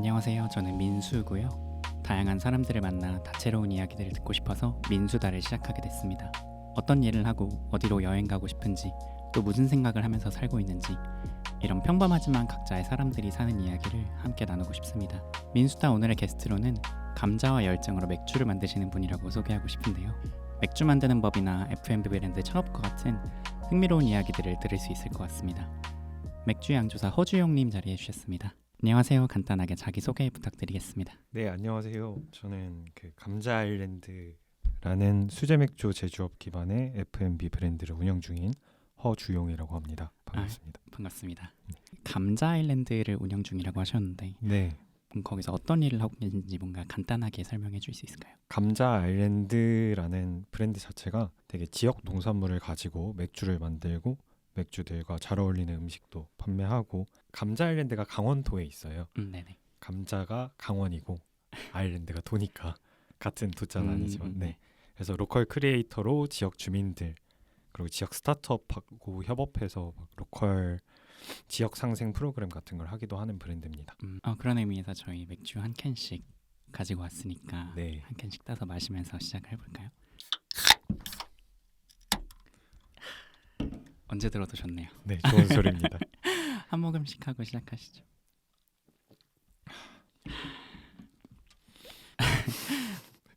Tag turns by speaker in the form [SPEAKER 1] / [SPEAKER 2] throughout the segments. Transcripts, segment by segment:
[SPEAKER 1] 안녕하세요. 저는 민수고요. 다양한 사람들을 만나 다채로운 이야기들을 듣고 싶어서 민수다를 시작하게 됐습니다. 어떤 일을 하고 어디로 여행 가고 싶은지, 또 무슨 생각을 하면서 살고 있는지, 이런 평범하지만 각자의 사람들이 사는 이야기를 함께 나누고 싶습니다. 민수다 오늘의 게스트로는 감자와 열정으로 맥주를 만드시는 분이라고 소개하고 싶은데요. 맥주 만드는 법이나 F&B 브랜드 창업과 같은 흥미로운 이야기들을 들을 수 있을 것 같습니다. 맥주 양조사 허주용님 자리해 주셨습니다. 안녕하세요. 간단하게 자기소개 부탁드리겠습니다.
[SPEAKER 2] 네, 안녕하세요. 저는 감자 아일랜드라는 수제 맥주 제조업 기반의 F&B 브랜드를 운영 중인 허주용이라고 합니다. 반갑습니다.
[SPEAKER 1] 반갑습니다. 감자 아일랜드를 운영 중이라고 하셨는데
[SPEAKER 2] 네,
[SPEAKER 1] 거기서 어떤 일을 하고 계신지 뭔가 간단하게 설명해 줄 수 있을까요?
[SPEAKER 2] 감자 아일랜드라는 브랜드 자체가 되게 지역 농산물을 가지고 맥주를 만들고 맥주들과 잘 어울리는 음식도 판매하고, 감자 아일랜드가 강원도에 있어요.
[SPEAKER 1] 네네.
[SPEAKER 2] 감자가 강원이고 아일랜드가 도니까 같은 도자는 아니지만
[SPEAKER 1] 네.
[SPEAKER 2] 그래서 로컬 크리에이터로 지역 주민들 그리고 지역 스타트업하고 협업해서 로컬 지역 상생 프로그램 같은 걸 하기도 하는 브랜드입니다.
[SPEAKER 1] 그런 의미에서 저희 맥주 한 캔씩 가지고 왔으니까
[SPEAKER 2] 네.
[SPEAKER 1] 한 캔씩 따서 마시면서 시작을 해볼까요? 언제 들어도 좋네요.
[SPEAKER 2] 네, 좋은 소리입니다.
[SPEAKER 1] 한 모금씩 하고 시작하시죠.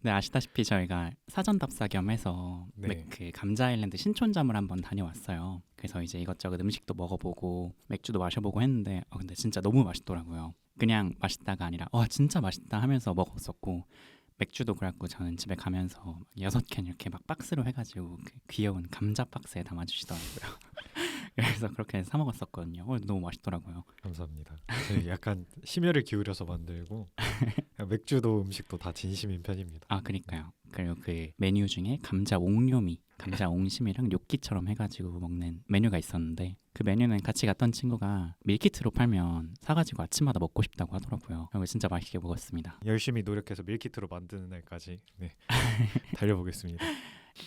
[SPEAKER 1] 네, 아시다시피 저희가 사전 답사 겸해서
[SPEAKER 2] 네.
[SPEAKER 1] 그 감자 아일랜드 신촌점을 한번 다녀왔어요. 그래서 이제 이것저것 음식도 먹어보고 맥주도 마셔보고 했는데 근데 진짜 너무 맛있더라고요. 그냥 맛있다가 아니라 와 진짜 맛있다 하면서 먹었었고, 맥주도 그랬고 저는 집에 가면서 6캔 이렇게 막 박스로 해가지고 그 귀여운 감자 박스에 담아주시더라고요. 그래서 그렇게 사 먹었었거든요. 너무 맛있더라고요.
[SPEAKER 2] 감사합니다. 저희 약간 심혈을 기울여서 만들고 맥주도 음식도 다 진심인 편입니다.
[SPEAKER 1] 그러니까요. 그리고 그 메뉴 중에 감자 옹료미, 감자 옹심이랑 뇨끼처럼 해가지고 먹는 메뉴가 있었는데, 그 메뉴는 같이 갔던 친구가 밀키트로 팔면 사가지고 아침마다 먹고 싶다고 하더라고요. 그리고 진짜 맛있게 먹었습니다.
[SPEAKER 2] 열심히 노력해서 밀키트로 만드는 날까지 달려보겠습니다.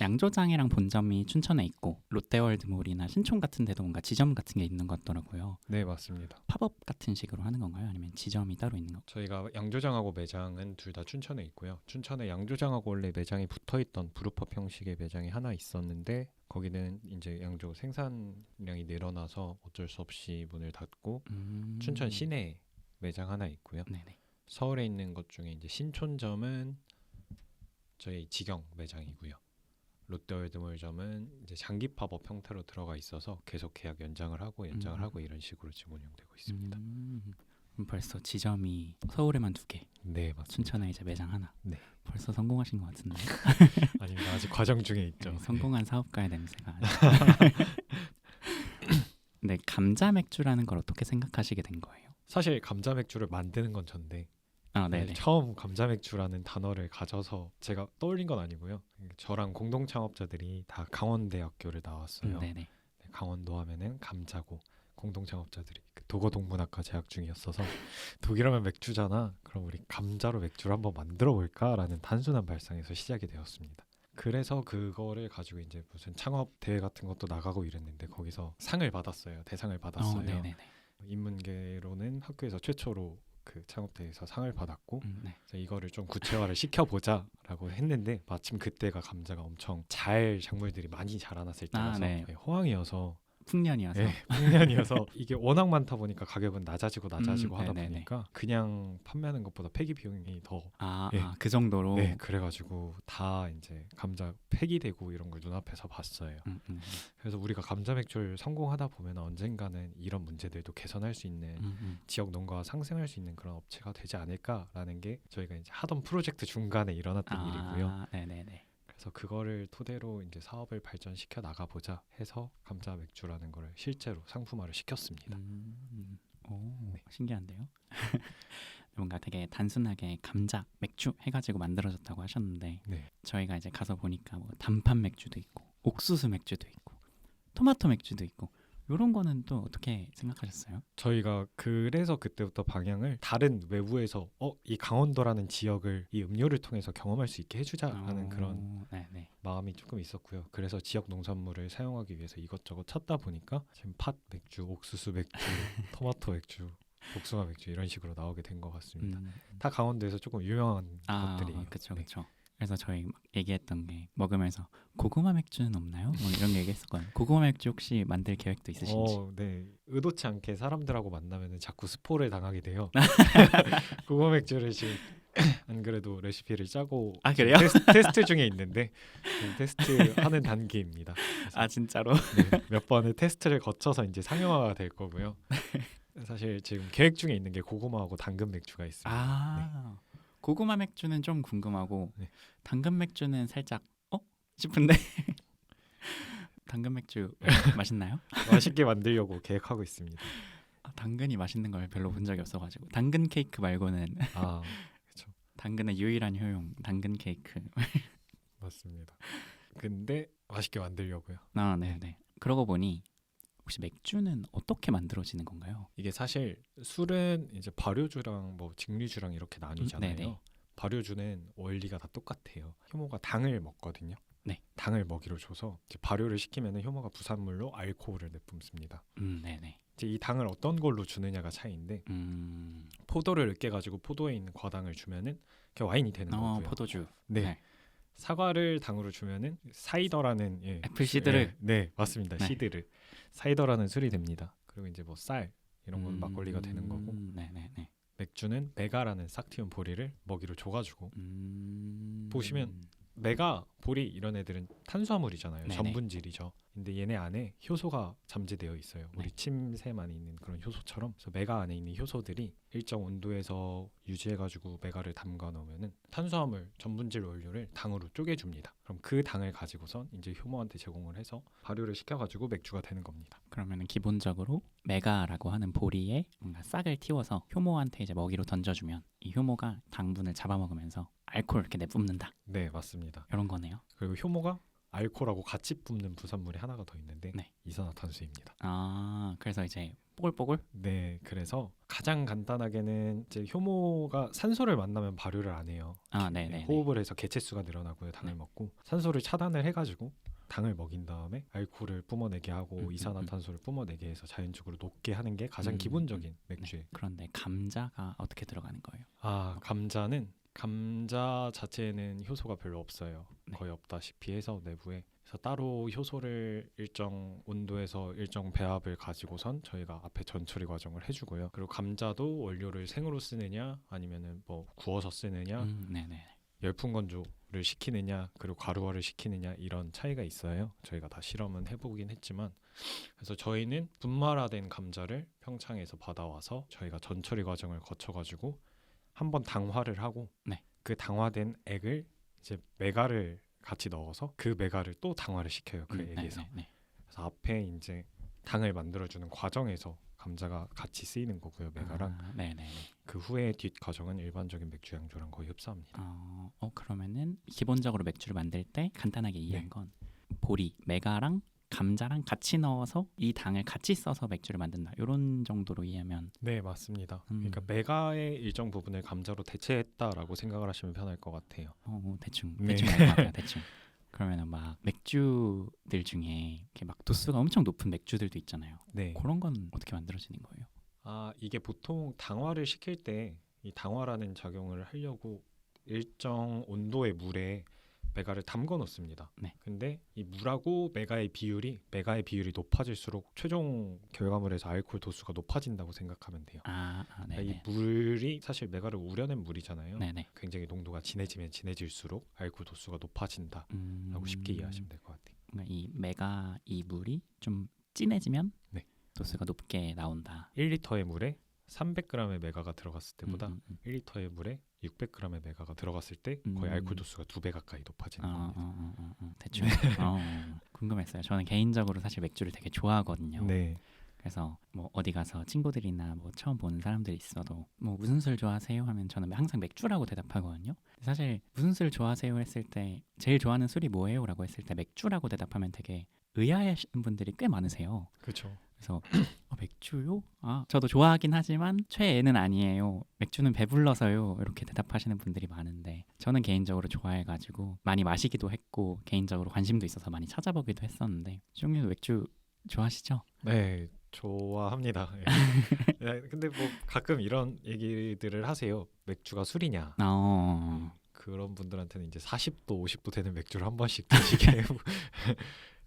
[SPEAKER 1] 양조장이랑 본점이 춘천에 있고 롯데월드몰이나 신촌 같은 데도 뭔가 지점 같은 게 있는 것 같더라고요.
[SPEAKER 2] 네, 맞습니다.
[SPEAKER 1] 팝업 같은 식으로 하는 건가요? 아니면 지점이 따로 있는 거?
[SPEAKER 2] 저희가 양조장하고 매장은 둘 다 춘천에 있고요. 춘천에 양조장하고 원래 매장이 붙어있던 브루펍 형식의 매장이 하나 있었는데, 거기는 이제 양조 생산량이 늘어나서 어쩔 수 없이 문을 닫고 춘천 시내에 매장 하나 있고요.
[SPEAKER 1] 네네.
[SPEAKER 2] 서울에 있는 것 중에 이제 신촌점은 저희 직영 매장이고요. 롯데월드몰점은 이제 장기 팝업 형태로 들어가 있어서 계속 계약 연장을 하고 이런 식으로 지금 운영되고 있습니다.
[SPEAKER 1] 그럼 벌써 지점이 서울에만 2개,
[SPEAKER 2] 네, 맞습니다.
[SPEAKER 1] 춘천에 이제 매장 하나.
[SPEAKER 2] 네.
[SPEAKER 1] 벌써 성공하신 것 같은데.
[SPEAKER 2] 아닙니다. 아직 과정 중에 있죠.
[SPEAKER 1] 네, 성공한 사업가의 냄새가. 네, 감자 맥주라는 걸 어떻게 생각하시게 된 거예요?
[SPEAKER 2] 사실 감자 맥주를 만드는 건 전데
[SPEAKER 1] 네네.
[SPEAKER 2] 처음 감자 맥주라는 단어를 가져서 제가 떠올린 건 아니고요. 저랑 공동 창업자들이 다 강원대학교를 나왔어요.
[SPEAKER 1] 네네.
[SPEAKER 2] 강원도 하면은 감자고, 공동 창업자들이 도고동문학과 재학 중이었어서 독일하면 맥주잖아. 그럼 우리 감자로 맥주를 한번 만들어 볼까라는 단순한 발상에서 시작이 되었습니다. 그래서 그거를 가지고 이제 무슨 창업 대회 같은 것도 나가고 이랬는데 거기서 상을 받았어요. 대상을 받았어요.
[SPEAKER 1] 네네네.
[SPEAKER 2] 인문계로는 학교에서 최초로 그 창업대회에서 상을 받았고,
[SPEAKER 1] 네.
[SPEAKER 2] 그래서 이거를 좀 구체화를 시켜보자라고 했는데, 마침 그때가 감자가 엄청 잘 작물들이 많이 자라났을 때라서
[SPEAKER 1] 네.
[SPEAKER 2] 호황이어서
[SPEAKER 1] 풍년이어서.
[SPEAKER 2] 풍년이어서 이게 워낙 많다 보니까 가격은 낮아지고 하다
[SPEAKER 1] 네네네.
[SPEAKER 2] 보니까 그냥 판매하는 것보다 폐기 비용이 더
[SPEAKER 1] 그 정도로.
[SPEAKER 2] 그래가지고 다 이제 감자 폐기되고 이런 걸 눈앞에서 봤어요. 그래서 우리가 감자 맥주를 성공하다 보면 언젠가는 이런 문제들도 개선할 수 있는 지역 농가와 상생할 수 있는 그런 업체가 되지 않을까라는 게 저희가 이제 하던 프로젝트 중간에 일어났던 일이고요.
[SPEAKER 1] 네네네.
[SPEAKER 2] 그래서 그거를 토대로 이제 사업을 발전시켜 나가보자 해서 감자 맥주라는 거를 실제로 상품화를 시켰습니다.
[SPEAKER 1] 신기한데요? 뭔가 되게 단순하게 감자 맥주 해가지고 만들어졌다고 하셨는데, 저희가 이제 가서 보니까 뭐 단판 맥주도 있고 옥수수 맥주도 있고 토마토 맥주도 있고, 이런 거는 또 어떻게 생각하셨어요?
[SPEAKER 2] 저희가 그래서 그때부터 방향을 다른 외부에서 이 강원도라는 지역을 이 음료를 통해서 경험할 수 있게 해주자라는 그런 마음이 조금 있었고요. 그래서 지역 농산물을 사용하기 위해서 이것저것 찾다 보니까 지금 팥 맥주, 옥수수 맥주, 토마토 맥주 복숭아 맥주 이런 식으로 나오게 된 것 같습니다.
[SPEAKER 1] 음.
[SPEAKER 2] 다 강원도에서 조금 유명한 것들이에요.
[SPEAKER 1] 그쵸
[SPEAKER 2] 네.
[SPEAKER 1] 그쵸. 그래서 저희 막 얘기했던 게 먹으면서 고구마 맥주는 없나요? 뭐 이런 게 얘기했었거든요. 고구마 맥주 혹시 만들 계획도 있으신지?
[SPEAKER 2] 네. 의도치 않게 사람들하고 만나면 자꾸 스포를 당하게 돼요. 고구마 맥주를 지금 안 그래도 레시피를 짜고
[SPEAKER 1] 아,
[SPEAKER 2] 지금
[SPEAKER 1] 그래요?
[SPEAKER 2] 테스트 중에 있는데 지금 테스트하는 단계입니다. 그래서
[SPEAKER 1] 진짜로?
[SPEAKER 2] 네, 몇 번의 테스트를 거쳐서 이제 상용화가 될 거고요. 사실 지금 계획 중에 있는 게 고구마하고 당근 맥주가 있습니다.
[SPEAKER 1] 고구마 맥주는 좀 궁금하고
[SPEAKER 2] 네.
[SPEAKER 1] 당근 맥주는 살짝 싶은데 당근 맥주 맛있나요?
[SPEAKER 2] 맛있게 만들려고 계획하고 있습니다.
[SPEAKER 1] 당근이 맛있는 걸 별로 본 적이 없어가지고 당근 케이크 말고는
[SPEAKER 2] 아, 그렇죠.
[SPEAKER 1] 당근의 유일한 효용 당근 케이크.
[SPEAKER 2] 맞습니다. 근데 맛있게 만들려고요.
[SPEAKER 1] 네네. 그러고 보니 혹시 맥주는 어떻게 만들어지는 건가요?
[SPEAKER 2] 이게 사실 술은 이제 발효주랑 뭐 증류주랑 이렇게 나뉘잖아요.
[SPEAKER 1] 네네.
[SPEAKER 2] 발효주는 원리가 다 똑같아요. 효모가 당을 먹거든요.
[SPEAKER 1] 네.
[SPEAKER 2] 당을 먹이로 줘서 이제 발효를 시키면 효모가 부산물로 알코올을 내뿜습니다.
[SPEAKER 1] 네네.
[SPEAKER 2] 이제 이 당을 어떤 걸로 주느냐가 차이인데 포도를 으깨가지고 포도에 있는 과당을 주면은 그게 와인이 되는 거고요.
[SPEAKER 1] 포도주.
[SPEAKER 2] 네. 사과를 당으로 주면은 사이더라는
[SPEAKER 1] 애플 시드르.
[SPEAKER 2] 네 맞습니다.
[SPEAKER 1] 네.
[SPEAKER 2] 시드르 사이더라는 술이 됩니다. 그리고 이제 뭐 쌀 이런 건 막걸리가 되는 거고
[SPEAKER 1] 네네네.
[SPEAKER 2] 맥주는 메가라는 싹 틔운 보리를 먹이로 줘가지고 보시면 메가, 보리 이런 애들은 탄수화물이잖아요.
[SPEAKER 1] 네네.
[SPEAKER 2] 전분질이죠. 근데 얘네 안에 효소가 잠재되어 있어요. 우리
[SPEAKER 1] 네.
[SPEAKER 2] 침샘 안에 있는 그런 효소처럼. 그래서 메가 안에 있는 효소들이 일정 온도에서 유지해가지고 메가를 담가 놓으면은 탄수화물, 전분질 원료를 당으로 쪼개줍니다. 그럼 그 당을 가지고선 이제 효모한테 제공을 해서 발효를 시켜가지고 맥주가 되는 겁니다.
[SPEAKER 1] 그러면은 기본적으로 메가라고 하는 보리에 뭔가 싹을 틔워서 효모한테 이제 먹이로 던져주면 이 효모가 당분을 잡아먹으면서 알코올 이렇게 내뿜는다.
[SPEAKER 2] 네, 맞습니다.
[SPEAKER 1] 이런 거네요.
[SPEAKER 2] 그리고 효모가 알코올하고 같이 뿜는 부산물이 하나가 더 있는데
[SPEAKER 1] 네.
[SPEAKER 2] 이산화탄소입니다.
[SPEAKER 1] 그래서 이제 뽀글뽀글?
[SPEAKER 2] 네, 그래서 가장 간단하게는 이제 효모가 산소를 만나면 발효를 안 해요.
[SPEAKER 1] 네네.
[SPEAKER 2] 호흡을 해서 개체수가 늘어나고요. 당을
[SPEAKER 1] 네.
[SPEAKER 2] 먹고 산소를 차단을 해가지고 당을 먹인 다음에 알코올을 뿜어내게 하고 이산화탄소를 뿜어내게 해서 자연적으로 녹게 하는 게 가장 기본적인 맥주예요.
[SPEAKER 1] 그런데 감자가 어떻게 들어가는 거예요?
[SPEAKER 2] 감자 자체에는 효소가 별로 없어요.
[SPEAKER 1] 네.
[SPEAKER 2] 거의 없다시피 해서 내부에. 그래서 따로 효소를 일정 온도에서 일정 배합을 가지고선 저희가 앞에 전처리 과정을 해주고요. 그리고 감자도 원료를 생으로 쓰느냐 아니면은 뭐 구워서 쓰느냐
[SPEAKER 1] 네네.
[SPEAKER 2] 열풍 건조를 시키느냐 그리고 가루화를 시키느냐 이런 차이가 있어요. 저희가 다 실험은 해보긴 했지만 그래서 저희는 분말화된 감자를 평창에서 받아와서 저희가 전처리 과정을 거쳐가지고 한번 당화를 하고
[SPEAKER 1] 네.
[SPEAKER 2] 그 당화된 액을 이제 메가를 같이 넣어서 그 메가를 또 당화를 시켜요. 그 액에서.
[SPEAKER 1] 네네.
[SPEAKER 2] 그래서 앞에 이제 당을 만들어주는 과정에서 감자가 같이 쓰이는 거고요. 메가랑.
[SPEAKER 1] 네네.
[SPEAKER 2] 그 후에 뒷 과정은 일반적인 맥주 양조랑 거의 흡사합니다.
[SPEAKER 1] 그러면은 기본적으로 맥주를 만들 때 간단하게 이해한 건 보리, 메가랑 감자랑 같이 넣어서 이 당을 같이 써서 맥주를 만든다. 이런 정도로 이해하면
[SPEAKER 2] 네, 맞습니다. 그러니까 메가의 일정 부분을 감자로 대체했다라고 생각을 하시면 편할 것 같아요.
[SPEAKER 1] 대충
[SPEAKER 2] 네.
[SPEAKER 1] 알 것 같아요. 대충. 그러면은 막 맥주들 중에 이렇게 막 도수가 엄청 높은 맥주들도 있잖아요.
[SPEAKER 2] 네.
[SPEAKER 1] 그런 건 어떻게 만들어지는 거예요?
[SPEAKER 2] 이게 보통 당화를 시킬 때 이 당화라는 작용을 하려고 일정 온도의 물에 메가를 담궈 놓습니다.
[SPEAKER 1] 네.
[SPEAKER 2] 근데 이 물하고 메가의 비율이 높아질수록 최종 결과물에서 알코올 도수가 높아진다고 생각하면 돼요.
[SPEAKER 1] 네네.
[SPEAKER 2] 이 물이 사실 메가를 우려낸 물이잖아요.
[SPEAKER 1] 네네.
[SPEAKER 2] 굉장히 농도가 진해지면 진해질수록 알코올 도수가 높아진다라고 쉽게 이해하시면 될 것 같아요.
[SPEAKER 1] 그러니까 이 메가 이 물이 좀 진해지면
[SPEAKER 2] 네.
[SPEAKER 1] 도수가 높게 나온다.
[SPEAKER 2] 1리터의 물에 300g의 메가가 들어갔을 때보다
[SPEAKER 1] 음.
[SPEAKER 2] 1리터의 물에 600g의 메가가 들어갔을 때 거의 알코올 도수가 2배 가까이 높아지는 겁니다.
[SPEAKER 1] 대충. 궁금했어요. 저는 개인적으로 사실 맥주를 되게 좋아하거든요.
[SPEAKER 2] 네.
[SPEAKER 1] 그래서 뭐 어디 가서 친구들이나 뭐 처음 보는 사람들이 있어도 뭐 무슨 술 좋아하세요 하면 저는 항상 맥주라고 대답하거든요. 사실 무슨 술 좋아하세요 했을 때 제일 좋아하는 술이 뭐예요? 라고 했을 때 맥주라고 대답하면 되게 의아해하시는 분들이 꽤 많으세요.
[SPEAKER 2] 그렇죠.
[SPEAKER 1] 그래서 맥주요? 저도 좋아하긴 하지만 최애는 아니에요. 맥주는 배불러서요. 이렇게 대답하시는 분들이 많은데 저는 개인적으로 좋아해가지고 많이 마시기도 했고 개인적으로 관심도 있어서 많이 찾아보기도 했었는데 시종님도 맥주 좋아하시죠?
[SPEAKER 2] 네, 좋아합니다. 예. 근데 뭐 가끔 이런 얘기들을 하세요. 맥주가 술이냐? 그런 분들한테는 이제 40도, 50도 되는 맥주를 한 번씩 드시게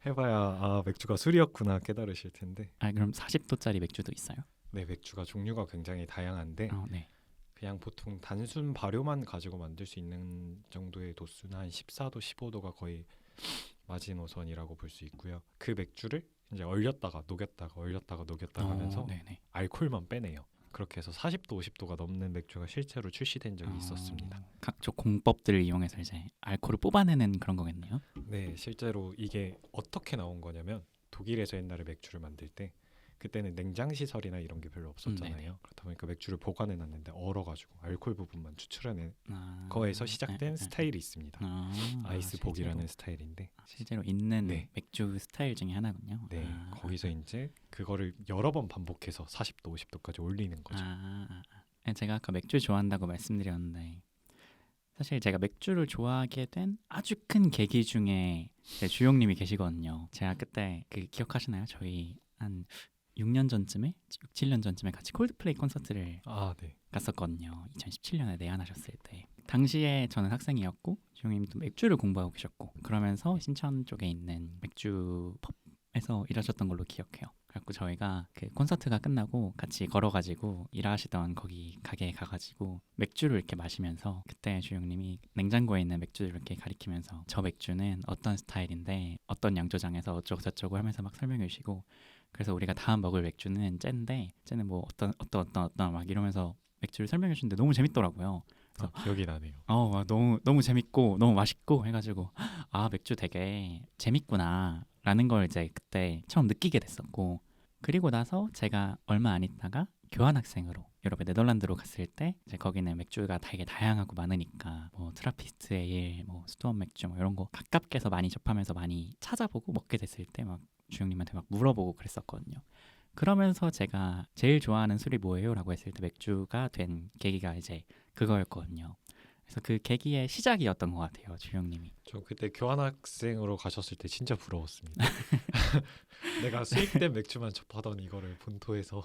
[SPEAKER 2] 해봐야 아 맥주가 술이었구나 깨달으실 텐데.
[SPEAKER 1] 그럼 40도짜리 맥주도 있어요?
[SPEAKER 2] 네, 맥주가 종류가 굉장히 다양한데
[SPEAKER 1] 네.
[SPEAKER 2] 그냥 보통 단순 발효만 가지고 만들 수 있는 정도의 도수는 한 14도, 15도가 거의 마지노선이라고 볼 수 있고요. 그 맥주를 이제 얼렸다가 녹였다가 얼렸다가 녹였다가 하면서
[SPEAKER 1] 네네.
[SPEAKER 2] 알코올만 빼내요. 그렇게 해서 40도, 50도가 넘는 맥주가 실제로 출시된 적이 있었습니다.
[SPEAKER 1] 각종 공법들을 이용해서 이제 알코올을 뽑아내는 그런 거겠네요.
[SPEAKER 2] 네, 실제로 이게 어떻게 나온 거냐면 독일에서 옛날에 맥주를 만들 때 그때는 냉장 시설이나 이런 게 별로 없었잖아요. 그렇다 보니까 맥주를 보관해 놨는데 얼어가지고 알코올 부분만 추출해낸 거에서 시작된 스타일이 있습니다. 아이스복이라는 스타일인데
[SPEAKER 1] 실제로 있는
[SPEAKER 2] 네.
[SPEAKER 1] 맥주 스타일 중에 하나군요.
[SPEAKER 2] 네, 거기서 이제 그거를 여러 번 반복해서 40도, 50도까지 올리는 거죠.
[SPEAKER 1] 제가 아까 맥주 좋아한다고 말씀드렸는데 사실 제가 맥주를 좋아하게 된 아주 큰 계기 중에 주용님이 계시거든요. 제가 그때 기억하시나요? 저희 한 6년 전쯤에 6, 7년 전쯤에 같이 콜드플레이 콘서트를
[SPEAKER 2] 네.
[SPEAKER 1] 갔었거든요. 2017년에 내한하셨을 때. 당시에 저는 학생이었고 주용님도 맥주를 공부하고 계셨고 그러면서 신천 쪽에 있는 맥주 펍에서 일하셨던 걸로 기억해요. 그래갖고 저희가 그 콘서트가 끝나고 같이 걸어가지고 일하시던 거기 가게에 가가지고 맥주를 이렇게 마시면서 그때 주용님이 냉장고에 있는 맥주를 이렇게 가리키면서 저 맥주는 어떤 스타일인데 어떤 양조장에서 어쩌고 저쩌고 하면서 막 설명해 주시고 그래서 우리가 다음 먹을 맥주는 쟤인데 쟤는 뭐 어떤 막 이러면서 맥주를 설명해 주는데 너무 재밌더라고요. 그래서
[SPEAKER 2] 기억이 나네요.
[SPEAKER 1] 너무 재밌고 너무 맛있고 해가지고 맥주 되게 재밌구나 라는 걸 이제 그때 처음 느끼게 됐었고 그리고 나서 제가 얼마 안 있다가 교환학생으로 유럽의 네덜란드로 갔을 때 이제 거기는 맥주가 되게 다양하고 많으니까 뭐 트라피스트 에일, 뭐 스토어 맥주 뭐 이런 거 가깝게서 많이 접하면서 많이 찾아보고 먹게 됐을 때 막 주영님한테 막 물어보고 그랬었거든요. 그러면서 제가 제일 좋아하는 술이 뭐예요? 라고 했을 때 맥주가 된 계기가 이제 그거였거든요. 그래서 그 계기의 시작이었던 것 같아요, 주영님이.
[SPEAKER 2] 저 그때 교환학생으로 가셨을 때 진짜 부러웠습니다. 내가 수입된 맥주만 접하던 이거를 본토에서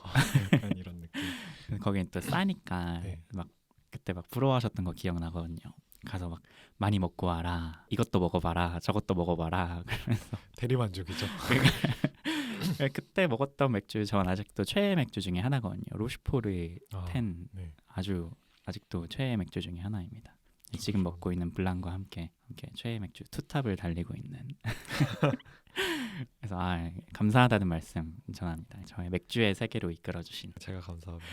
[SPEAKER 2] 약간 이런 느낌.
[SPEAKER 1] 거기는 또 싸니까
[SPEAKER 2] 네.
[SPEAKER 1] 막 그때 막 부러워하셨던 거 기억나거든요. 가서 막 많이 먹고 와라, 이것도 먹어봐라, 저것도 먹어봐라. 그러면서
[SPEAKER 2] 대리만족이죠.
[SPEAKER 1] 그때 먹었던 맥주 전 아직도 최애 맥주 중에 하나거든요. 로슈포르 10
[SPEAKER 2] 네.
[SPEAKER 1] 아주 아직도 최애 맥주 중에 하나입니다. 지금 먹고 있는 블랑과 함께 최애 맥주 투탑을 달리고 있는. 그래서 감사하다는 말씀 전합니다. 저의 맥주의 세계로 이끌어주신.
[SPEAKER 2] 제가 감사합니다.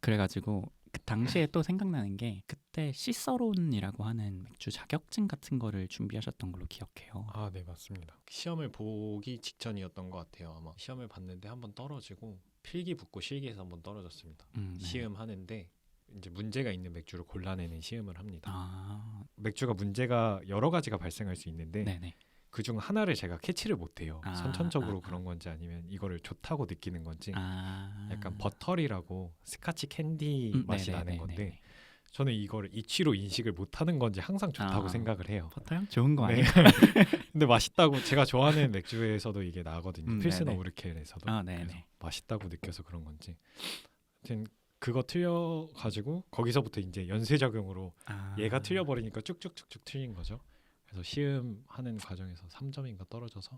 [SPEAKER 1] 그래가지고 그 당시에 또 생각나는 게 그때 시서론이라고 하는 맥주 자격증 같은 거를 준비하셨던 걸로 기억해요.
[SPEAKER 2] 네, 맞습니다. 시험을 보기 직전이었던 것 같아요. 아마 시험을 봤는데 한번 떨어지고 필기 붙고 실기에서 한번 떨어졌습니다.
[SPEAKER 1] 네.
[SPEAKER 2] 시음 하는데 이제 문제가 있는 맥주를 골라내는 시음을 합니다. 맥주가 문제가 여러 가지가 발생할 수 있는데
[SPEAKER 1] 네네.
[SPEAKER 2] 그중 하나를 제가 캐치를 못해요. 선천적으로 그런 건지 아니면 이거를 좋다고 느끼는 건지. 약간 버터리라고 스카치 캔디 맛이 나는 건데 저는 이거를 이치로 인식을 못하는 건지 항상 좋다고 생각을 해요.
[SPEAKER 1] 버터향 좋은 거 아니에요?
[SPEAKER 2] 근데 맛있다고 제가 좋아하는 맥주에서도 이게 나거든요. 필스너
[SPEAKER 1] 네네.
[SPEAKER 2] 우르켈에서도 그래서 맛있다고 느껴서 그런 건지. 아무튼 그거 틀려가지고 거기서부터 이제 연쇄작용으로 얘가 틀려버리니까 쭉쭉쭉쭉 틀린 거죠. 그래서 시음 하는 과정에서 3점인가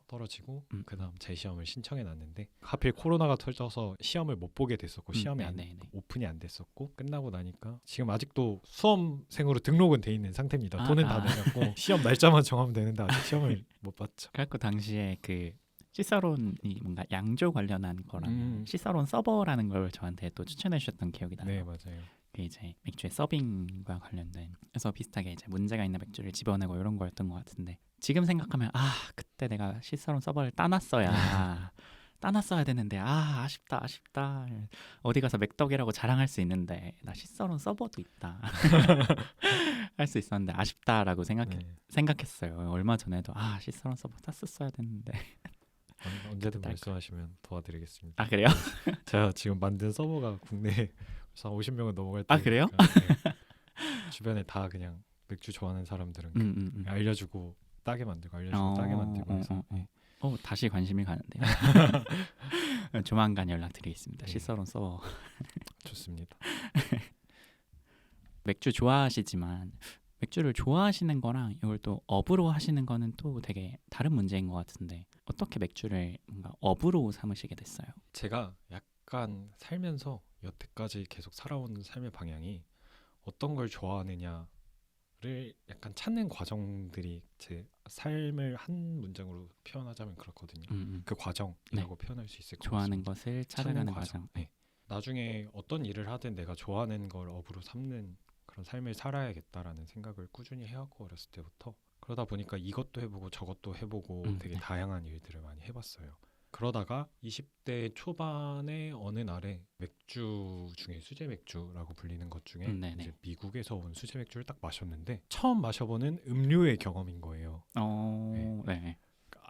[SPEAKER 2] 떨어지고 그다음 재시험을 신청해 놨는데 하필 코로나가 터져서 시험을 못 보게 됐었고 시험이 오픈이 안 됐었고 끝나고 나니까 지금 아직도 수험생으로 등록은 돼 있는 상태입니다. 돈은 다 내놨고 시험 날짜만 정하면 되는데 아직 시험을 못 봤죠.
[SPEAKER 1] 그래서 당시에 그 시서론이 뭔가 양조 관련한 거랑 시서론 서버라는 걸 저한테 또 추천해 주셨던 기억이 나요.
[SPEAKER 2] 네, 맞아요.
[SPEAKER 1] 이제 맥주의 서빙과 관련된 그래서 비슷하게 이제 문제가 있는 맥주를 집어내고 이런 거였던 것 같은데 지금 생각하면 그때 내가 시서론 서버를 따놨어야 되는데 아쉽다 어디 가서 맥덕이라고 자랑할 수 있는데 나 시서론 서버도 있다 할 수 있었는데 아쉽다라고 생각했어요. 얼마 전에도 시서론 서버 땄었어야 됐는데
[SPEAKER 2] 언제든 말씀하시면 도와드리겠습니다.
[SPEAKER 1] 그래요?
[SPEAKER 2] 제가 지금 만든 서버가 국내에 한 50명은 넘어갈 때.
[SPEAKER 1] 그래요?
[SPEAKER 2] 네. 주변에 다 그냥 맥주 좋아하는 사람들은 알려주고 따게 만들고 알려주고 따게 만들고 해서
[SPEAKER 1] 다시 관심이 가는데요. 조만간 연락드리겠습니다.
[SPEAKER 2] 네.
[SPEAKER 1] 시서론 써.
[SPEAKER 2] 좋습니다.
[SPEAKER 1] 맥주 좋아하시지만 맥주를 좋아하시는 거랑 이걸 또 업으로 하시는 거는 또 되게 다른 문제인 것 같은데 어떻게 맥주를 뭔가 업으로 삼으시게 됐어요?
[SPEAKER 2] 제가 약간 살면서 여태까지 계속 살아온 삶의 방향이 어떤 걸 좋아하느냐를 약간 찾는 과정들이 제 삶을 한 문장으로 표현하자면 그렇거든요. 그 과정이라고 표현할 수 있을 것
[SPEAKER 1] 좋아하는
[SPEAKER 2] 같습니다.
[SPEAKER 1] 것을
[SPEAKER 2] 찾는
[SPEAKER 1] 찾아가는 과정.
[SPEAKER 2] 네. 나중에 어떤 일을 하든 내가 좋아하는 걸 업으로 삼는 그런 삶을 살아야겠다라는 생각을 꾸준히 해왔고 어렸을 때부터 그러다 보니까 이것도 해보고 저것도 해보고 되게
[SPEAKER 1] 네.
[SPEAKER 2] 다양한 일들을 많이 해봤어요. 그러다가 20대 초반에 어느 날에 맥주 중에 수제 맥주라고 불리는 것 중에
[SPEAKER 1] 네네.
[SPEAKER 2] 이제 미국에서 온 수제 맥주를 딱 마셨는데 처음 마셔보는 음료의 경험인 거예요.
[SPEAKER 1] 네.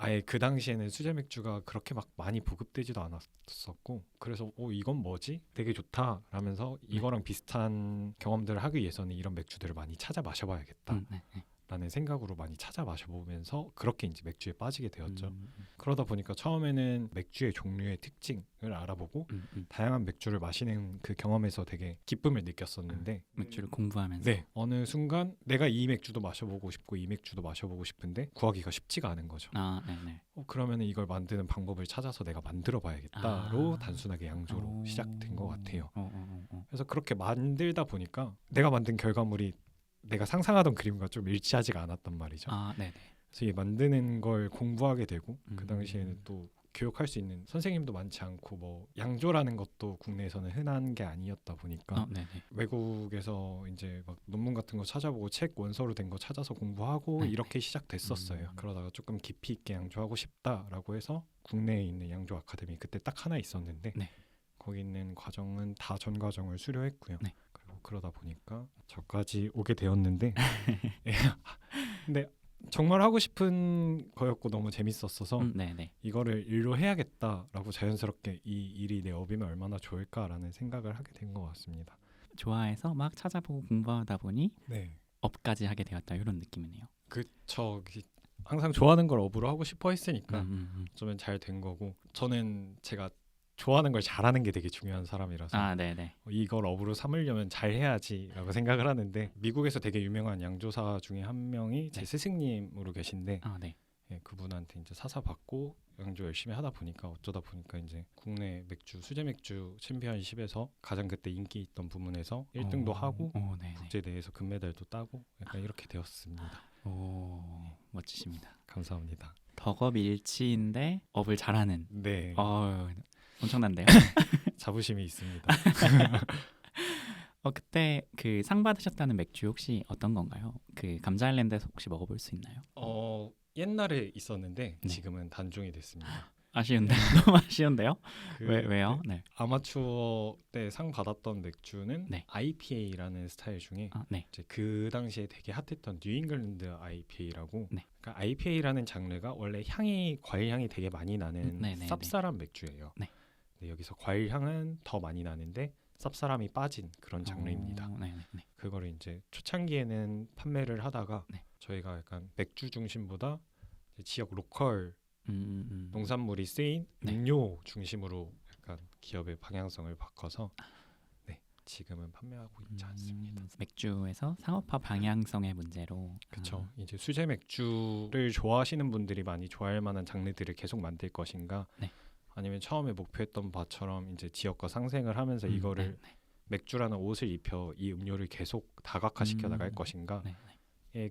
[SPEAKER 2] 아예 그 당시에는 수제 맥주가 그렇게 막 많이 보급되지도 않았었고 그래서 이건 뭐지? 되게 좋다 라면서 이거랑 비슷한 경험들을 하기 위해서는 이런 맥주들을 많이 찾아 마셔봐야겠다
[SPEAKER 1] 네.
[SPEAKER 2] 라는 생각으로 많이 찾아 마셔보면서 그렇게 이제 맥주에 빠지게 되었죠. 그러다 보니까 처음에는 맥주의 종류의 특징을 알아보고 다양한 맥주를 마시는 그 경험에서 되게 기쁨을 느꼈었는데
[SPEAKER 1] 맥주를 공부하면서
[SPEAKER 2] 네, 어느 순간 내가 이 맥주도 마셔보고 싶고 이 맥주도 마셔보고 싶은데 구하기가 쉽지가 않은 거죠.
[SPEAKER 1] 네네.
[SPEAKER 2] 그러면 이걸 만드는 방법을 찾아서 내가 만들어 봐야겠다로 단순하게 양조로 시작된 것 같아요. 그래서 그렇게 만들다 보니까 내가 만든 결과물이 내가 상상하던 그림과 좀 일치하지가 않았단 말이죠.
[SPEAKER 1] 네네.
[SPEAKER 2] 그래서 이 만드는 걸 공부하게 되고 그 당시에는 또 교육할 수 있는 선생님도 많지 않고 뭐 양조라는 것도 국내에서는 흔한 게 아니었다 보니까
[SPEAKER 1] 네네.
[SPEAKER 2] 외국에서 이제 막 논문 같은 거 찾아보고 책 원서로 된 거 찾아서 공부하고
[SPEAKER 1] 네네.
[SPEAKER 2] 이렇게 시작됐었어요. 그러다가 조금 깊이 있게 양조하고 싶다라고 해서 국내에 있는 양조 아카데미 그때 딱 하나 있었는데
[SPEAKER 1] 네.
[SPEAKER 2] 거기 있는 과정은 다 전 과정을 수료했고요.
[SPEAKER 1] 네.
[SPEAKER 2] 그리고 그러다 보니까 저까지 오게 되었는데 근데 정말 하고 싶은 거였고 너무 재밌었어서
[SPEAKER 1] 네네.
[SPEAKER 2] 이거를 일로 해야겠다라고 자연스럽게 이 일이 내 업이면 얼마나 좋을까라는 생각을 하게 된 것 같습니다.
[SPEAKER 1] 좋아해서 막 찾아보고 공부하다 보니
[SPEAKER 2] 네,
[SPEAKER 1] 업까지 하게 되었다 이런 느낌이네요.
[SPEAKER 2] 그쵸. 항상 좋아하는 걸 업으로 하고 싶어 했으니까
[SPEAKER 1] 음.
[SPEAKER 2] 어쩌면 잘 된 거고 저는 제가 좋아하는 걸 잘하는 게 되게 중요한 사람이라서
[SPEAKER 1] 네네.
[SPEAKER 2] 이걸 업으로 삼으려면 잘 해야지라고 생각을 하는데 미국에서 되게 유명한 양조사 중에 한 명이 제
[SPEAKER 1] 네.
[SPEAKER 2] 스승님으로 계신데
[SPEAKER 1] 네.
[SPEAKER 2] 그분한테 이제 사사 받고 양조 열심히 하다 보니까 어쩌다 보니까 이제 국내 맥주 수제 맥주 챔피언십에서 가장 그때 인기 있던 부문에서 1등도 하고
[SPEAKER 1] 네네.
[SPEAKER 2] 국제 대회에서 금메달도 따고 약간 이렇게 되었습니다.
[SPEAKER 1] 멋지십니다.
[SPEAKER 2] 감사합니다.
[SPEAKER 1] 덕업일치인데 업을 잘하는.
[SPEAKER 2] 네,
[SPEAKER 1] 엄청난데요.
[SPEAKER 2] 자부심이 있습니다.
[SPEAKER 1] 그때 그 상 받으셨다는 맥주 혹시 어떤 건가요? 그 감자일랜드에서 혹시 먹어볼 수 있나요?
[SPEAKER 2] 옛날에 있었는데
[SPEAKER 1] 네.
[SPEAKER 2] 지금은 단종이 됐습니다.
[SPEAKER 1] 아쉬운데 너무 아쉬운데요? 왜요? 네.
[SPEAKER 2] 아마추어 때 상 받았던 맥주는
[SPEAKER 1] 네.
[SPEAKER 2] IPA라는 스타일 중에
[SPEAKER 1] 네.
[SPEAKER 2] 이제 그 당시에 되게 핫했던 뉴잉글랜드 IPA라고.
[SPEAKER 1] 네.
[SPEAKER 2] 그러니까 IPA라는 장르가 원래 과일 향이 되게 많이 나는
[SPEAKER 1] 네네네.
[SPEAKER 2] 쌉쌀한 맥주예요.
[SPEAKER 1] 네.
[SPEAKER 2] 근데 여기서 과일 향은 더 많이 나는데 쌉쌀함이 빠진 그런 장르입니다.
[SPEAKER 1] 네네.
[SPEAKER 2] 그거를 이제 초창기에는 판매를 하다가
[SPEAKER 1] 네.
[SPEAKER 2] 저희가 약간 맥주 중심보다 이제 지역 로컬 농산물이 쓰인
[SPEAKER 1] 네.
[SPEAKER 2] 음료 중심으로 약간 기업의 방향성을 바꿔서 지금은 판매하고 있지 않습니다.
[SPEAKER 1] 맥주에서 상업화 방향성의 문제로.
[SPEAKER 2] 그렇죠. 이제 수제 맥주를 좋아하시는 분들이 많이 좋아할 만한 장르들을 계속 만들 것인가,
[SPEAKER 1] 네.
[SPEAKER 2] 아니면 처음에 목표했던 바처럼 이제 지역과 상생을 하면서 이거를 맥주라는 옷을 입혀 이 음료를 계속 다각화시켜 나갈 것인가.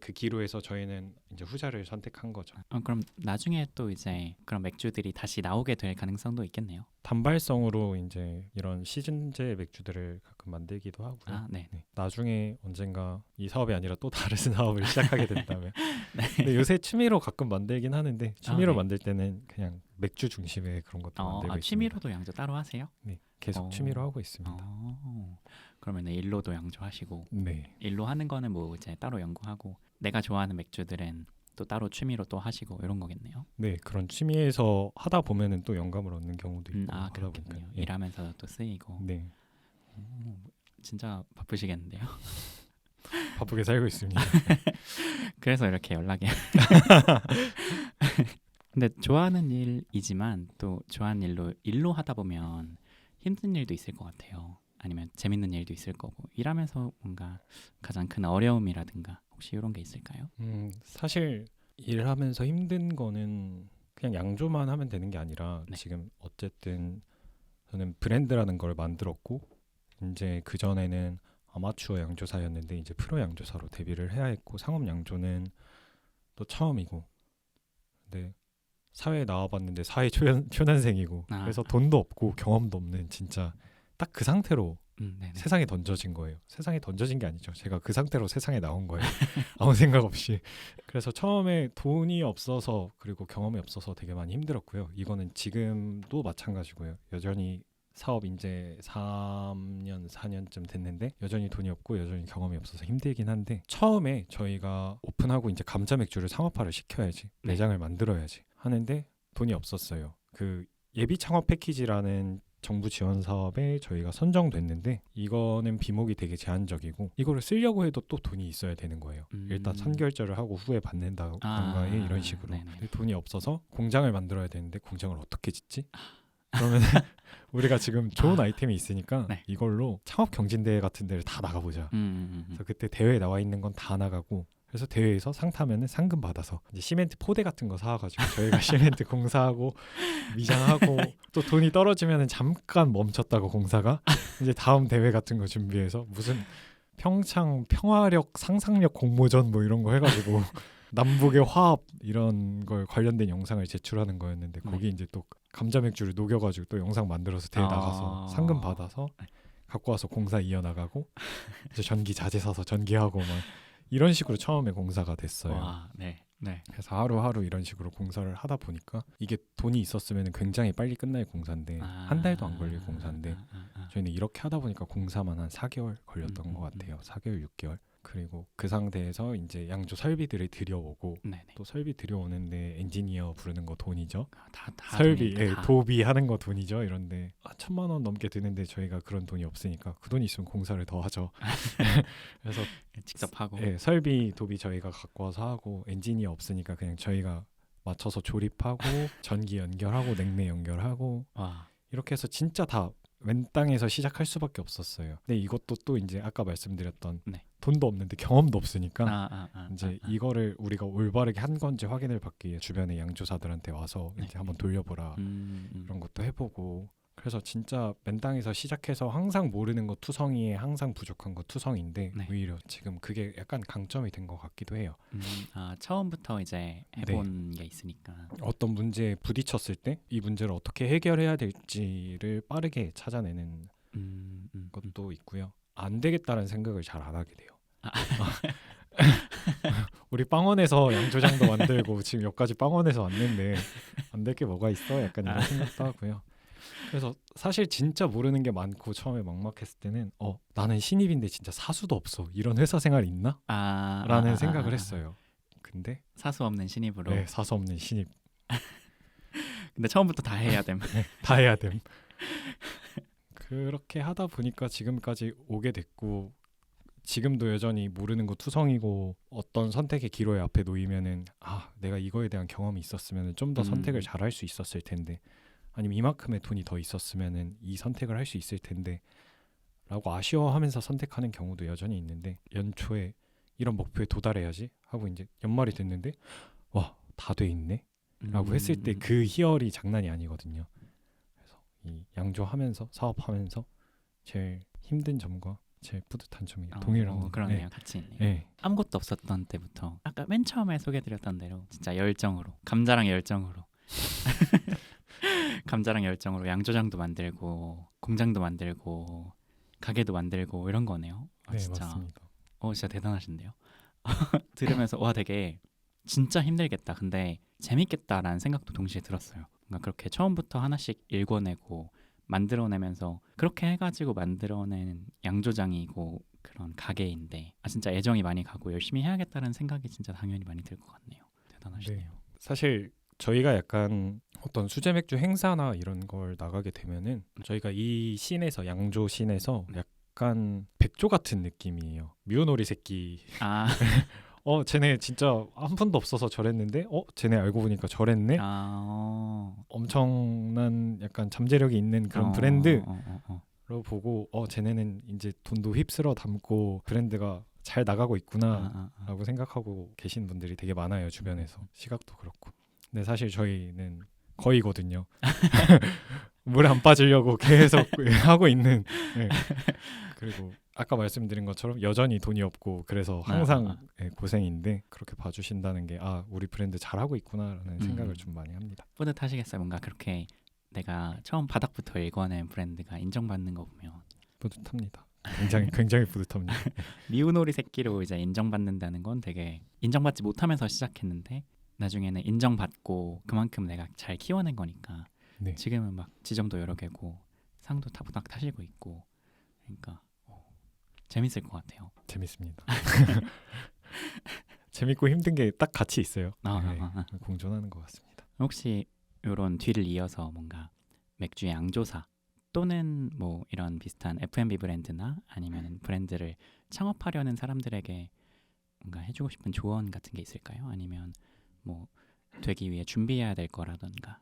[SPEAKER 2] 그 기로에서 저희는 이제 후자를 선택한 거죠.
[SPEAKER 1] 그럼 나중에 또 이제 그런 맥주들이 다시 나오게 될 가능성도 있겠네요.
[SPEAKER 2] 단발성으로 이제 이런 시즌제 맥주들을 가끔 만들기도 하고요.
[SPEAKER 1] 네.
[SPEAKER 2] 나중에 언젠가 이 사업이 아니라 또 다른 사업을 시작하게 된다면. 근데 요새 취미로 가끔 만들긴 하는데 취미로 만들 때는 그냥 맥주 중심의 그런 것도 만들고 있습니다.
[SPEAKER 1] 취미로도 양조 따로 하세요?
[SPEAKER 2] 네, 계속 취미로 하고 있습니다.
[SPEAKER 1] 그러면 일로도 양조하시고.
[SPEAKER 2] 네.
[SPEAKER 1] 일로 하는 거는 뭐 이제 따로 연구하고 내가 좋아하는 맥주들은 또 따로 취미로 또 하시고 이런 거겠네요.
[SPEAKER 2] 네, 그런 취미에서 하다 보면은 또 영감을 얻는 경우도 있고
[SPEAKER 1] 그렇군요. 일하면서 또 쓰이고.
[SPEAKER 2] 네.
[SPEAKER 1] 진짜 바쁘시겠는데요.
[SPEAKER 2] 바쁘게 살고 있습니다.
[SPEAKER 1] 그래서 이렇게 연락이. 근데 좋아하는 일이지만 또 좋아하는 일로 하다 보면 힘든 일도 있을 것 같아요. 아니면 재밌는 일도 있을 거고 일하면서 뭔가 가장 큰 어려움이라든가 혹시 이런 게 있을까요?
[SPEAKER 2] 사실 일하면서 힘든 거는 그냥 양조만 하면 되는 게 아니라
[SPEAKER 1] 네.
[SPEAKER 2] 지금 어쨌든 저는 브랜드라는 걸 만들었고 이제 그 전에는 아마추어 양조사였는데 이제 프로 양조사로 데뷔를 해야 했고 상업 양조는 또 처음이고 근데 사회에 나와봤는데 사회 초년생이고
[SPEAKER 1] 아,
[SPEAKER 2] 그래서 돈도 없고 경험도 없는 진짜 딱 그 상태로
[SPEAKER 1] 네네.
[SPEAKER 2] 세상에 던져진 거예요. 세상에 던져진 게 아니죠. 제가 그 상태로 세상에 나온 거예요. 아무 생각 없이. 그래서 처음에 돈이 없어서 그리고 경험이 없어서 되게 많이 힘들었고요. 이거는 지금도 마찬가지고요. 여전히 사업 이제 3년, 4년쯤 됐는데 여전히 돈이 없고 여전히 경험이 없어서 힘들긴 한데 처음에 저희가 오픈하고 이제 감자 맥주를 상업화를 시켜야지
[SPEAKER 1] 네.
[SPEAKER 2] 매장을 만들어야지 하는데 돈이 없었어요. 그 예비 창업 패키지라는 정부 지원 사업에 저희가 선정됐는데 이거는 비목이 되게 제한적이고 이거를 쓰려고 해도 또 돈이 있어야 되는 거예요. 일단 선결제를 하고 후에 받는다던가에 이런 식으로.
[SPEAKER 1] 네네.
[SPEAKER 2] 근데 돈이 없어서 공장을 만들어야 되는데 공장을 어떻게 짓지? 그러면 우리가 지금 좋은 아이템이 있으니까
[SPEAKER 1] 네.
[SPEAKER 2] 이걸로 창업 경진대회 같은 데를 다 나가보자. 그래서 그때 대회에 나와 있는 건 다 나가고 그래서 대회에서 상 타면은 상금 받아서 이제 시멘트 포대 같은 거 사와가지고 저희가 시멘트 공사하고 미장하고 또 돈이 떨어지면은 잠깐 멈췄다고 공사가 이제 다음 대회 같은 거 준비해서 무슨 평창 평화력 상상력 공모전 뭐 이런 거 해가지고 남북의 화합 이런 걸 관련된 영상을 제출하는 거였는데 거기 이제 또 감자 맥주를 녹여가지고 또 영상 만들어서 대회 나가서 상금 받아서 갖고 와서 공사 이어나가고 이제 전기 자재 사서 전기하고 막 이런 식으로 처음에 공사가 됐어요.
[SPEAKER 1] 와, 네.
[SPEAKER 2] 그래서 하루하루 이런 식으로 공사를 하다 보니까 이게 돈이 있었으면 굉장히 빨리 끝날 공사인데 한 달도 안 걸릴 공사인데 저희는 이렇게 하다 보니까 공사만 한 4개월 걸렸던 것 같아요. 4개월, 6개월. 그리고 그 상태에서 이제 양조 설비들을 들여오고
[SPEAKER 1] 네네.
[SPEAKER 2] 또 설비 들여오는데 엔지니어 부르는 거 돈이죠.
[SPEAKER 1] 다
[SPEAKER 2] 설비,
[SPEAKER 1] 돈이니까 다.
[SPEAKER 2] 도비 하는 거 돈이죠. 이런데 1,000만 원 넘게 드는데 저희가 그런 돈이 없으니까 그 돈이 있으면 공사를 더 하죠. 그래서
[SPEAKER 1] 직접 하고.
[SPEAKER 2] 설비, 도비 저희가 갖고 와서 하고 엔지니어 없으니까 그냥 저희가 맞춰서 조립하고 전기 연결하고 냉매 연결하고
[SPEAKER 1] 와.
[SPEAKER 2] 이렇게 해서 진짜 다 웬 땅에서 시작할 수밖에 없었어요. 근데 이것도 또 이제 아까 말씀드렸던
[SPEAKER 1] 네.
[SPEAKER 2] 돈도 없는데 경험도 없으니까 이제
[SPEAKER 1] 아.
[SPEAKER 2] 이거를 우리가 올바르게 한 건지 확인을 받기 위해 주변의 양조사들한테 와서
[SPEAKER 1] 네.
[SPEAKER 2] 이제 한번 돌려보라 이런 것도 해보고 그래서 진짜 맨 땅에서 시작해서 항상 모르는 거 투성이에 항상 부족한 거 투성인데
[SPEAKER 1] 네.
[SPEAKER 2] 오히려 지금 그게 약간 강점이 된 것 같기도 해요.
[SPEAKER 1] 처음부터 이제 해본 게 있으니까.
[SPEAKER 2] 어떤 문제에 부딪혔을 때 이 문제를 어떻게 해결해야 될지를 빠르게 찾아내는 것도 있고요. 안 되겠다는 생각을 잘 안 하게 돼요. 우리 빵원에서 양조장도 만들고 지금 여기까지 빵원에서 왔는데 안 될 게 뭐가 있어? 약간 이런 생각도 하고요. 그래서 사실 진짜 모르는 게 많고 처음에 막막했을 때는 나는 신입인데 진짜 사수도 없어. 이런 회사 생활 있나? 라는 생각을 했어요. 근데
[SPEAKER 1] 사수 없는 신입으로.
[SPEAKER 2] 네, 사수 없는 신입.
[SPEAKER 1] 근데 처음부터 다 해야 됨.
[SPEAKER 2] 다 해야 됨. 그렇게 하다 보니까 지금까지 오게 됐고 지금도 여전히 모르는 거 투성이고 어떤 선택의 기로에 앞에 놓이면은 내가 이거에 대한 경험이 있었으면 좀 더 선택을 잘 할 수 있었을 텐데 아니면 이만큼의 돈이 더 있었으면은 이 선택을 할 수 있을 텐데 라고 아쉬워하면서 선택하는 경우도 여전히 있는데 연초에 이런 목표에 도달해야지 하고 이제 연말이 됐는데 와, 다 돼 있네 라고 했을 때 그 희열이 장난이 아니거든요. 그래서 이 양조하면서 사업하면서 제일 힘든 점과 제일 뿌듯한 점이 동일한
[SPEAKER 1] 그러네요. 같이 있네요.
[SPEAKER 2] 네.
[SPEAKER 1] 아무것도 없었던 때부터 아까 맨 처음에 소개드렸던 대로 진짜 열정으로 감자랑 열정으로 감자랑 열정으로 양조장도 만들고 공장도 만들고 가게도 만들고 이런 거네요.
[SPEAKER 2] 네,
[SPEAKER 1] 진짜.
[SPEAKER 2] 맞습니다.
[SPEAKER 1] 진짜 대단하신데요. 들으면서 와 되게 진짜 힘들겠다. 근데 재밌겠다라는 생각도 동시에 들었어요. 뭔가 그렇게 처음부터 하나씩 읽어내고 만들어내면서 그렇게 해가지고 만들어낸 양조장이고 그런 가게인데 진짜 애정이 많이 가고 열심히 해야겠다는 생각이 진짜 당연히 많이 들 것 같네요. 대단하시네요.
[SPEAKER 2] 네. 사실 저희가 약간 어떤 수제 맥주 행사나 이런 걸 나가게 되면은 저희가 이 씬에서 양조 씬에서 약간 백조 같은 느낌이에요. 미오노리 새끼 쟤네 진짜 한 푼도 없어서 저랬는데 쟤네 알고 보니까 저랬네. 엄청난 약간 잠재력이 있는 그런 브랜드로 보고 쟤네는 이제 돈도 휩쓸어 담고 브랜드가 잘 나가고 있구나라고 생각하고 계신 분들이 되게 많아요, 주변에서. 시각도 그렇고. 근데 사실 저희는 거의거든요. 물에 안 빠지려고 계속 하고 있는. 네. 그리고 아까 말씀드린 것처럼 여전히 돈이 없고 그래서 항상 고생인데 그렇게 봐주신다는 게 우리 브랜드 잘하고 있구나라는 생각을 좀 많이 합니다.
[SPEAKER 1] 뿌듯하시겠어요. 뭔가 그렇게 내가 처음 바닥부터 읽어낸 브랜드가 인정받는 거 보면
[SPEAKER 2] 뿌듯합니다. 굉장히 뿌듯합니다.
[SPEAKER 1] 미우놀이 새끼로 이제 인정받는다는 건 되게 인정받지 못하면서 시작했는데 나중에는 인정받고 그만큼 내가 잘 키워낸 거니까
[SPEAKER 2] 네.
[SPEAKER 1] 지금은 막 지점도 여러 개고 상도 타부닥 타시고 있고 그러니까 재밌을 것 같아요.
[SPEAKER 2] 재밌습니다. 재밌고 힘든 게 딱 같이 있어요. 공존하는 것 같습니다.
[SPEAKER 1] 혹시 이런 뒤를 이어서 뭔가 맥주 양조사 또는 뭐 이런 비슷한 F&B 브랜드나 아니면 브랜드를 창업하려는 사람들에게 뭔가 해주고 싶은 조언 같은 게 있을까요? 아니면 뭐 되기 위해 준비해야 될 거라던가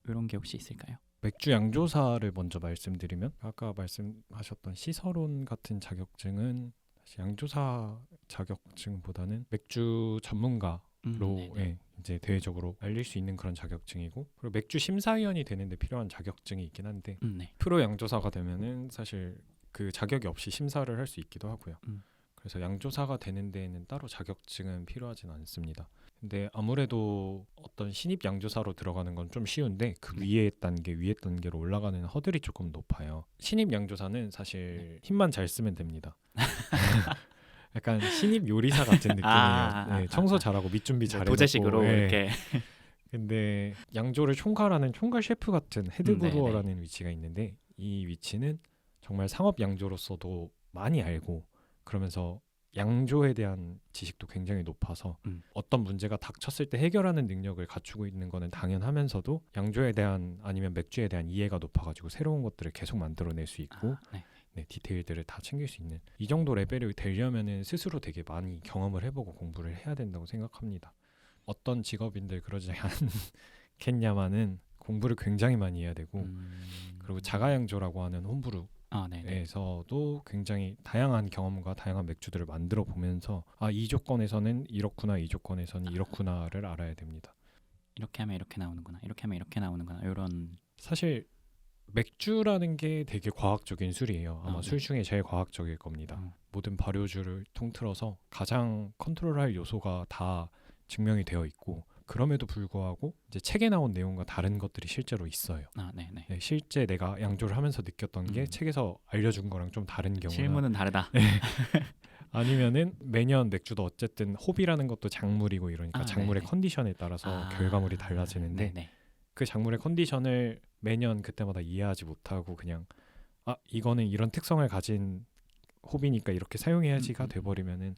[SPEAKER 1] 이런 게 혹시 있을까요?
[SPEAKER 2] 맥주 양조사를 먼저 말씀드리면 아까 말씀하셨던 시설온 같은 자격증은 사실 양조사 자격증보다는 맥주 전문가로 이제 대외적으로 알릴 수 있는 그런 자격증이고, 그리고 맥주 심사위원이 되는데 필요한 자격증이 있긴 한데 프로 양조사가 되면은 사실 그 자격이 없이 심사를 할 수 있기도 하고요. 그래서 양조사가 되는 데에는 따로 자격증은 필요하진 않습니다. 근데 아무래도 어떤 신입 양조사로 들어가는 건 좀 쉬운데 그 위에 단계로 올라가는 허들이 조금 높아요. 신입 양조사는 사실 힘만 잘 쓰면 됩니다. 약간 신입 요리사 같은 느낌이에요. 청소 잘하고 밑준비 잘해놓고
[SPEAKER 1] 도제식으로 이렇게.
[SPEAKER 2] 근데 양조를 총괄하는 총괄 셰프 같은 헤드 브루어라는 위치가 있는데 이 위치는 정말 상업 양조로서도 많이 알고 그러면서 양조에 대한 지식도 굉장히 높아서 어떤 문제가 닥쳤을 때 해결하는 능력을 갖추고 있는 거는 당연하면서도 양조에 대한 아니면 맥주에 대한 이해가 높아가지고 새로운 것들을 계속 만들어낼 수 있고 디테일들을 다 챙길 수 있는 이 정도 레벨이 되려면은 스스로 되게 많이 경험을 해보고 공부를 해야 된다고 생각합니다. 어떤 직업인들 그러지 않겠냐마는 공부를 굉장히 많이 해야 되고 그리고 자가양조라고 하는 홈브루 에서도 굉장히 다양한 경험과 다양한 맥주들을 만들어 보면서 이 조건에서는 이렇구나 이 조건에서는 이렇구나를 알아야 됩니다.
[SPEAKER 1] 이렇게 하면 이렇게 나오는구나 이렇게 하면 이렇게 나오는구나 이런.
[SPEAKER 2] 사실 맥주라는 게 되게 과학적인 술이에요. 아마 술 중에 제일 과학적일 겁니다. 모든 발효주를 통틀어서 가장 컨트롤할 요소가 다 증명이 되어 있고 그럼에도 불구하고 이제 책에 나온 내용과 다른 것들이 실제로 있어요. 실제 내가 양조를 하면서 느꼈던 게 책에서 알려준 거랑 좀 다른 경우나
[SPEAKER 1] 실무는 다르다.
[SPEAKER 2] 아니면은 매년 맥주도 어쨌든 호비라는 것도 작물이고 이러니까 작물의 컨디션에 따라서 결과물이 달라지는데 그 작물의 컨디션을 매년 그때마다 이해하지 못하고 그냥 이거는 이런 특성을 가진 호비니까 이렇게 사용해야지가 돼버리면은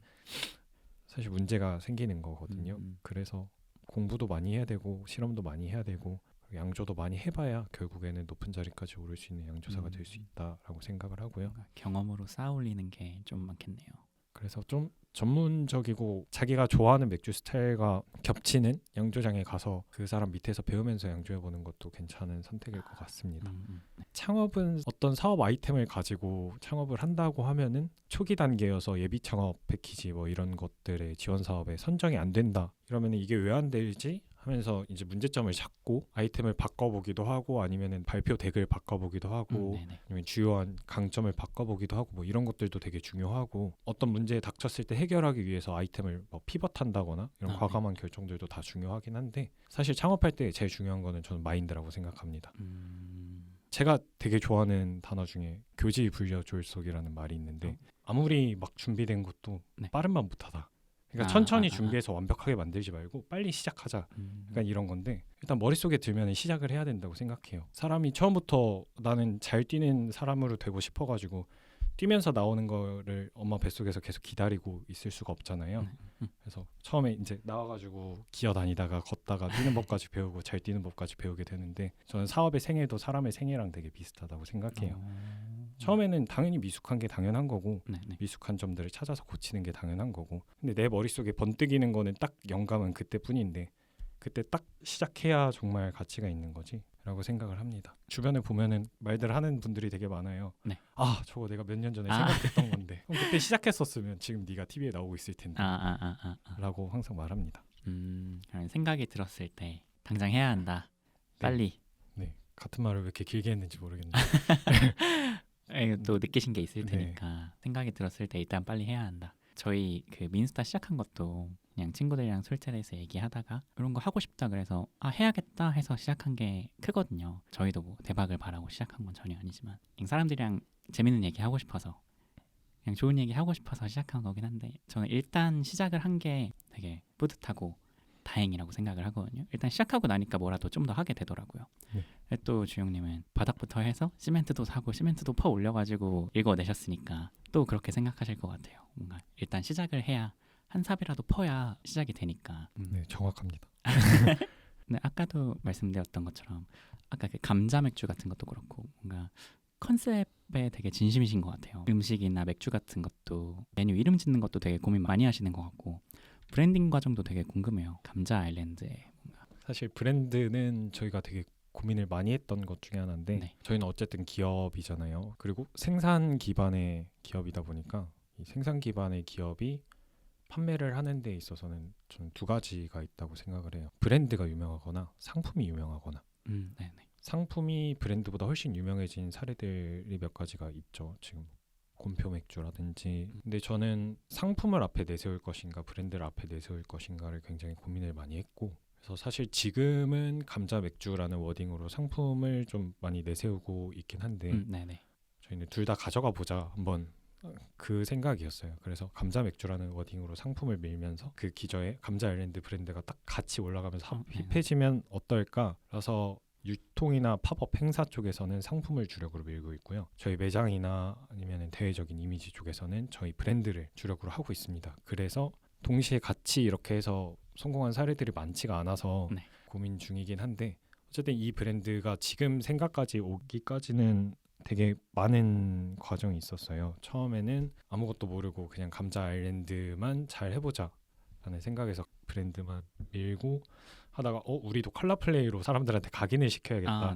[SPEAKER 2] 사실 문제가 생기는 거거든요. 그래서 공부도 많이 해야 되고 실험도 많이 해야 되고 양조도 많이 해봐야 결국에는 높은 자리까지 오를 수 있는 양조사가 될 수 있다라고 생각을 하고요.
[SPEAKER 1] 경험으로 쌓아올리는 게 좀 많겠네요.
[SPEAKER 2] 그래서 좀 전문적이고 자기가 좋아하는 맥주 스타일과 겹치는 양조장에 가서 그 사람 밑에서 배우면서 양조해보는 것도 괜찮은 선택일 것 같습니다. 창업은 어떤 사업 아이템을 가지고 창업을 한다고 하면은 초기 단계여서 예비 창업 패키지 뭐 이런 것들의 지원 사업에 선정이 안 된다 이러면 이게 왜 안 되지 하면서 이제 문제점을 찾고 아이템을 바꿔보기도 하고 아니면은 발표 덱을 바꿔보기도 하고 아니면 주요한 강점을 바꿔보기도 하고 뭐 이런 것들도 되게 중요하고 어떤 문제에 닥쳤을 때 해결하기 위해서 아이템을 뭐 피벗한다거나 이런 과감한 결정들도 다 중요하긴 한데 사실 창업할 때 제일 중요한 거는 저는 마인드라고 생각합니다. 제가 되게 좋아하는 단어 중에 교지불려졸속이라는 말이 있는데 아무리 막 준비된 것도 빠른 맘부터다. 그러니까 천천히 준비해서 완벽하게 만들지 말고 빨리 시작하자. 그러니까 이런 건데 일단 머릿속에 들면 시작을 해야 된다고 생각해요. 사람이 처음부터 나는 잘 뛰는 사람으로 되고 싶어가지고 뛰면서 나오는 거를 엄마 뱃속에서 계속 기다리고 있을 수가 없잖아요. 그래서 처음에 이제 나와가지고 기어다니다가 걷다가 뛰는 법까지 배우고 잘 뛰는 법까지 배우게 되는데 저는 사업의 생애도 사람의 생애랑 되게 비슷하다고 생각해요. 처음에는 당연히 미숙한 게 당연한 거고
[SPEAKER 1] 네네.
[SPEAKER 2] 미숙한 점들을 찾아서 고치는 게 당연한 거고 근데 내 머릿속에 번뜩이는 거는 딱 영감은 그때뿐인데 그때 딱 시작해야 정말 가치가 있는 거지 라고 생각을 합니다. 주변에 보면은 말들 하는 분들이 되게 많아요.
[SPEAKER 1] 네.
[SPEAKER 2] 아 저거 내가 몇 년 전에
[SPEAKER 1] 아.
[SPEAKER 2] 생각했던 건데 그럼 그때 시작했었으면 지금 네가 TV에 나오고 있을 텐데 라고 항상 말합니다.
[SPEAKER 1] 그러면 생각이 들었을 때 당장 해야 한다. 빨리.
[SPEAKER 2] 네, 같은 말을 왜 이렇게 길게 했는지 모르겠는데
[SPEAKER 1] 또 느끼신 게 있을
[SPEAKER 2] 네.
[SPEAKER 1] 테니까 생각이 들었을 때 일단 빨리 해야 한다. 저희 그 민스타 시작한 것도 그냥 친구들이랑 술자리에서 얘기하다가 이런 거 하고 싶다 그래서 해야겠다 해서 시작한 게 크거든요. 저희도 뭐 대박을 바라고 시작한 건 전혀 아니지만 그냥 사람들이랑 재밌는 얘기 하고 싶어서 그냥 좋은 얘기 하고 싶어서 시작한 거긴 한데 저는 일단 시작을 한 게 되게 뿌듯하고 다행이라고 생각을 하거든요. 일단 시작하고 나니까 뭐라도 좀 더 하게 되더라고요. 또 주영님은 바닥부터 해서 시멘트도 사고 시멘트도 퍼 올려가지고 읽어내셨으니까 또 그렇게 생각하실 것 같아요. 뭔가 일단 시작을 해야 한 삽이라도 퍼야 시작이 되니까.
[SPEAKER 2] 네, 정확합니다.
[SPEAKER 1] 근데 아까도 말씀드렸던 것처럼 아까 그 감자 맥주 같은 것도 그렇고 뭔가 컨셉에 되게 진심이신 것 같아요. 음식이나 맥주 같은 것도 메뉴 이름 짓는 것도 되게 고민 많이 하시는 것 같고 브랜딩 과정도 되게 궁금해요. 감자 아일랜드에 뭔가.
[SPEAKER 2] 사실 브랜드는 저희가 되게 고민을 많이 했던 것 중에 하나인데
[SPEAKER 1] 네.
[SPEAKER 2] 저희는 어쨌든 기업이잖아요. 그리고 생산 기반의 기업이다 보니까 이 생산 기반의 기업이 판매를 하는 데 있어서는 저는 두 가지가 있다고 생각을 해요. 브랜드가 유명하거나 상품이 유명하거나.
[SPEAKER 1] 네네.
[SPEAKER 2] 상품이 브랜드보다 훨씬 유명해진 사례들이 몇 가지가 있죠. 지금 곰표 맥주라든지. 근데 저는 상품을 앞에 내세울 것인가 브랜드를 앞에 내세울 것인가를 굉장히 고민을 많이 했고 그래서 사실 지금은 감자 맥주라는 워딩으로 상품을 좀 많이 내세우고 있긴 한데
[SPEAKER 1] 네네.
[SPEAKER 2] 저희는 둘 다 가져가 보자 한번 그 생각이었어요. 그래서 감자 맥주라는 워딩으로 상품을 밀면서 그 기저에 감자 아일랜드 브랜드가 딱 같이 올라가면서 힙해지면 어떨까? 라서 유통이나 팝업 행사 쪽에서는 상품을 주력으로 밀고 있고요. 저희 매장이나 아니면 대외적인 이미지 쪽에서는 저희 브랜드를 주력으로 하고 있습니다. 그래서 동시에 같이 이렇게 해서 성공한 사례들이 많지가 않아서
[SPEAKER 1] 네.
[SPEAKER 2] 고민 중이긴 한데 어쨌든 이 브랜드가 지금 생각까지 오기까지는 되게 많은 과정이 있었어요. 처음에는 아무것도 모르고 그냥 감자 아일랜드만 잘 해보자 라는 생각에서 브랜드만 밀고 하다가 우리도 컬러 플레이로 사람들한테 각인을 시켜야겠다.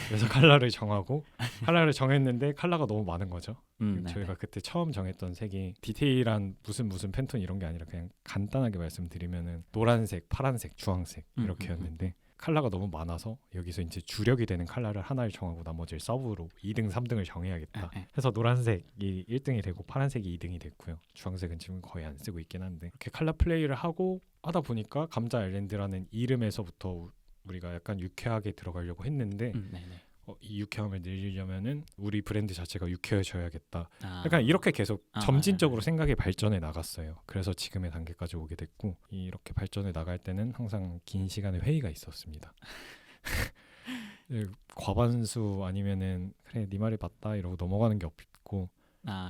[SPEAKER 2] 그래서 컬러를 정하고 컬러를 정했는데 컬러가 너무 많은 거죠. 저희가 그때 처음 정했던 색이 디테일한 무슨 팬톤 이런 게 아니라 그냥 간단하게 말씀드리면은 노란색, 파란색, 주황색 이렇게였는데 컬러가 너무 많아서 여기서 이제 주력이 되는 컬러를 하나를 정하고 나머지를 서브로 2등, 3등을 정해야겠다. 해서 노란색이 1등이 되고 파란색이 2등이 됐고요. 주황색은 지금 거의 안 쓰고 있긴 한데 이렇게 컬러 플레이를 하고 하다 보니까 감자 아일랜드라는 이름에서부터 우리가 약간 유쾌하게 들어가려고 했는데 이 유쾌함을 늘리려면은 우리 브랜드 자체가 유쾌해져야겠다. 약간 이렇게 계속 점진적으로 생각이 발전해 나갔어요. 그래서 지금의 단계까지 오게 됐고 이렇게 발전해 나갈 때는 항상 긴 시간의 회의가 있었습니다. 과반수 아니면은 그래 네 말이 맞다 이러고 넘어가는 게 없고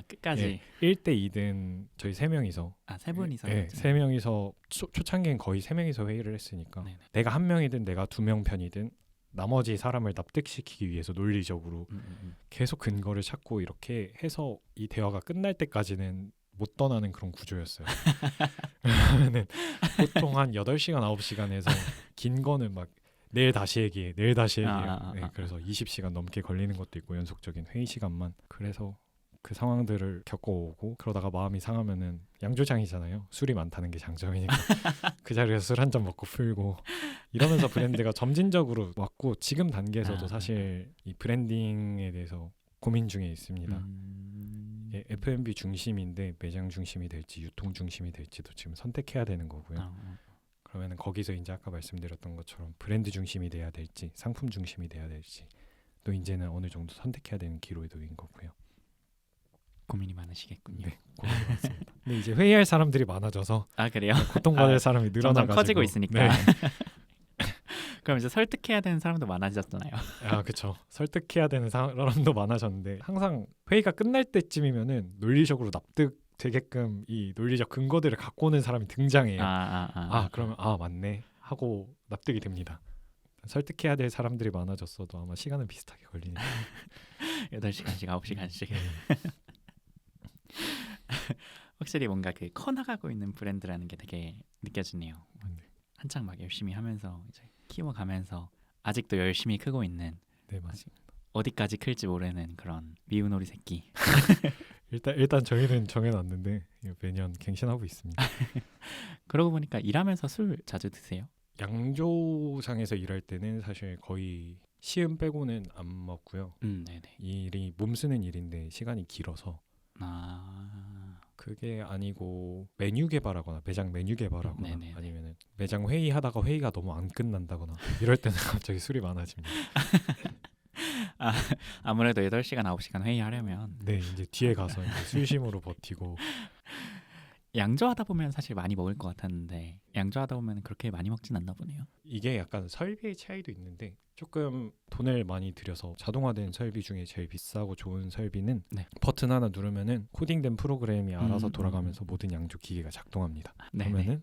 [SPEAKER 1] 끝까지
[SPEAKER 2] 1대 2든 저희 3명이서
[SPEAKER 1] 3분이서
[SPEAKER 2] 네, 3명이서 초창기엔 거의 3명이서 회의를 했으니까 내가 1명이든 내가 2명 편이든 나머지 사람을 납득시키기 위해서 논리적으로 계속 근거를 찾고 이렇게 해서 이 대화가 끝날 때까지는 못 떠나는 그런 구조였어요. 그러면은 보통 한 8시간, 9시간 해서 긴 거는 막 내일 다시 얘기해, 내일 다시 얘기해요. 그래서 20시간 넘게 걸리는 것도 있고 연속적인 회의 시간만. 그래서 그 상황들을 겪어오고 그러다가 마음이 상하면은 양조장이잖아요. 술이 많다는 게 장점이니까 그 자리에서 술 한 잔 먹고 풀고 이러면서 브랜드가 점진적으로 왔고 지금 단계에서도 사실 이 브랜딩에 대해서 고민 중에 있습니다. F&B 중심인데 매장 중심이 될지 유통 중심이 될지도 지금 선택해야 되는 거고요. 그러면은 거기서 이제 아까 말씀드렸던 것처럼 브랜드 중심이 돼야 될지 상품 중심이 돼야 될지 또 이제는 어느 정도 선택해야 되는 기로에 놓인 거고요.
[SPEAKER 1] 고민이 많으시겠군요.
[SPEAKER 2] 네, 고민이 많습니다. 근데 이제 회의할 사람들이 많아져서
[SPEAKER 1] 그래요?
[SPEAKER 2] 고통받을 사람이 늘어나가지고
[SPEAKER 1] 커지고 있으니까.
[SPEAKER 2] 네.
[SPEAKER 1] 그럼 이제 설득해야 되는 사람도 많아졌잖아요.
[SPEAKER 2] 그렇죠. 설득해야 되는 사람도 많아졌는데 항상 회의가 끝날 때쯤이면은 논리적으로 납득되게끔 이 논리적 근거들을 갖고 오는 사람이 등장해요. 그러면 맞네 하고 납득이 됩니다. 설득해야 될 사람들이 많아졌어도 아마 시간은 비슷하게 걸리니까.
[SPEAKER 1] 8시간씩 9시간씩.
[SPEAKER 2] 네.
[SPEAKER 1] 확실히 뭔가 그 커나가고 있는 브랜드라는 게 되게 느껴지네요.
[SPEAKER 2] 네.
[SPEAKER 1] 한창 막 열심히 하면서 이제 키워가면서 아직도 열심히 크고 있는,
[SPEAKER 2] 네, 맞습니다.
[SPEAKER 1] 어디까지 클지 모르는 그런 미운 오리 새끼.
[SPEAKER 2] 일단 저희는 정해놨는데 매년 갱신하고 있습니다.
[SPEAKER 1] 그러고 보니까 일하면서 술 자주 드세요?
[SPEAKER 2] 양조장에서 일할 때는 사실 거의 시음 빼고는 안 먹고요.
[SPEAKER 1] 네네.
[SPEAKER 2] 이 일이 몸 쓰는 일인데 시간이 길어서
[SPEAKER 1] 아,
[SPEAKER 2] 그게 아니고 메뉴 개발하거나 매장 메뉴 개발하거나
[SPEAKER 1] 네네네.
[SPEAKER 2] 아니면 매장 회의하다가 회의가 너무 안 끝난다거나 이럴 때는 갑자기 술이 많아집니다.
[SPEAKER 1] 아무래도 8시간 9시간 회의하려면
[SPEAKER 2] 네, 이제 뒤에 가서 이제 술심으로 버티고
[SPEAKER 1] 양조하다 보면 사실 많이 먹을 것 같았는데 양조하다 보면 그렇게 많이 먹진 않나 보네요.
[SPEAKER 2] 이게 약간 설비의 차이도 있는데 조금 돈을 많이 들여서 자동화된 설비 중에 제일 비싸고 좋은 설비는
[SPEAKER 1] 네.
[SPEAKER 2] 버튼 하나 누르면은 코딩된 프로그램이 알아서
[SPEAKER 1] 음,
[SPEAKER 2] 돌아가면서 모든 양조 기계가 작동합니다.
[SPEAKER 1] 네네.
[SPEAKER 2] 그러면은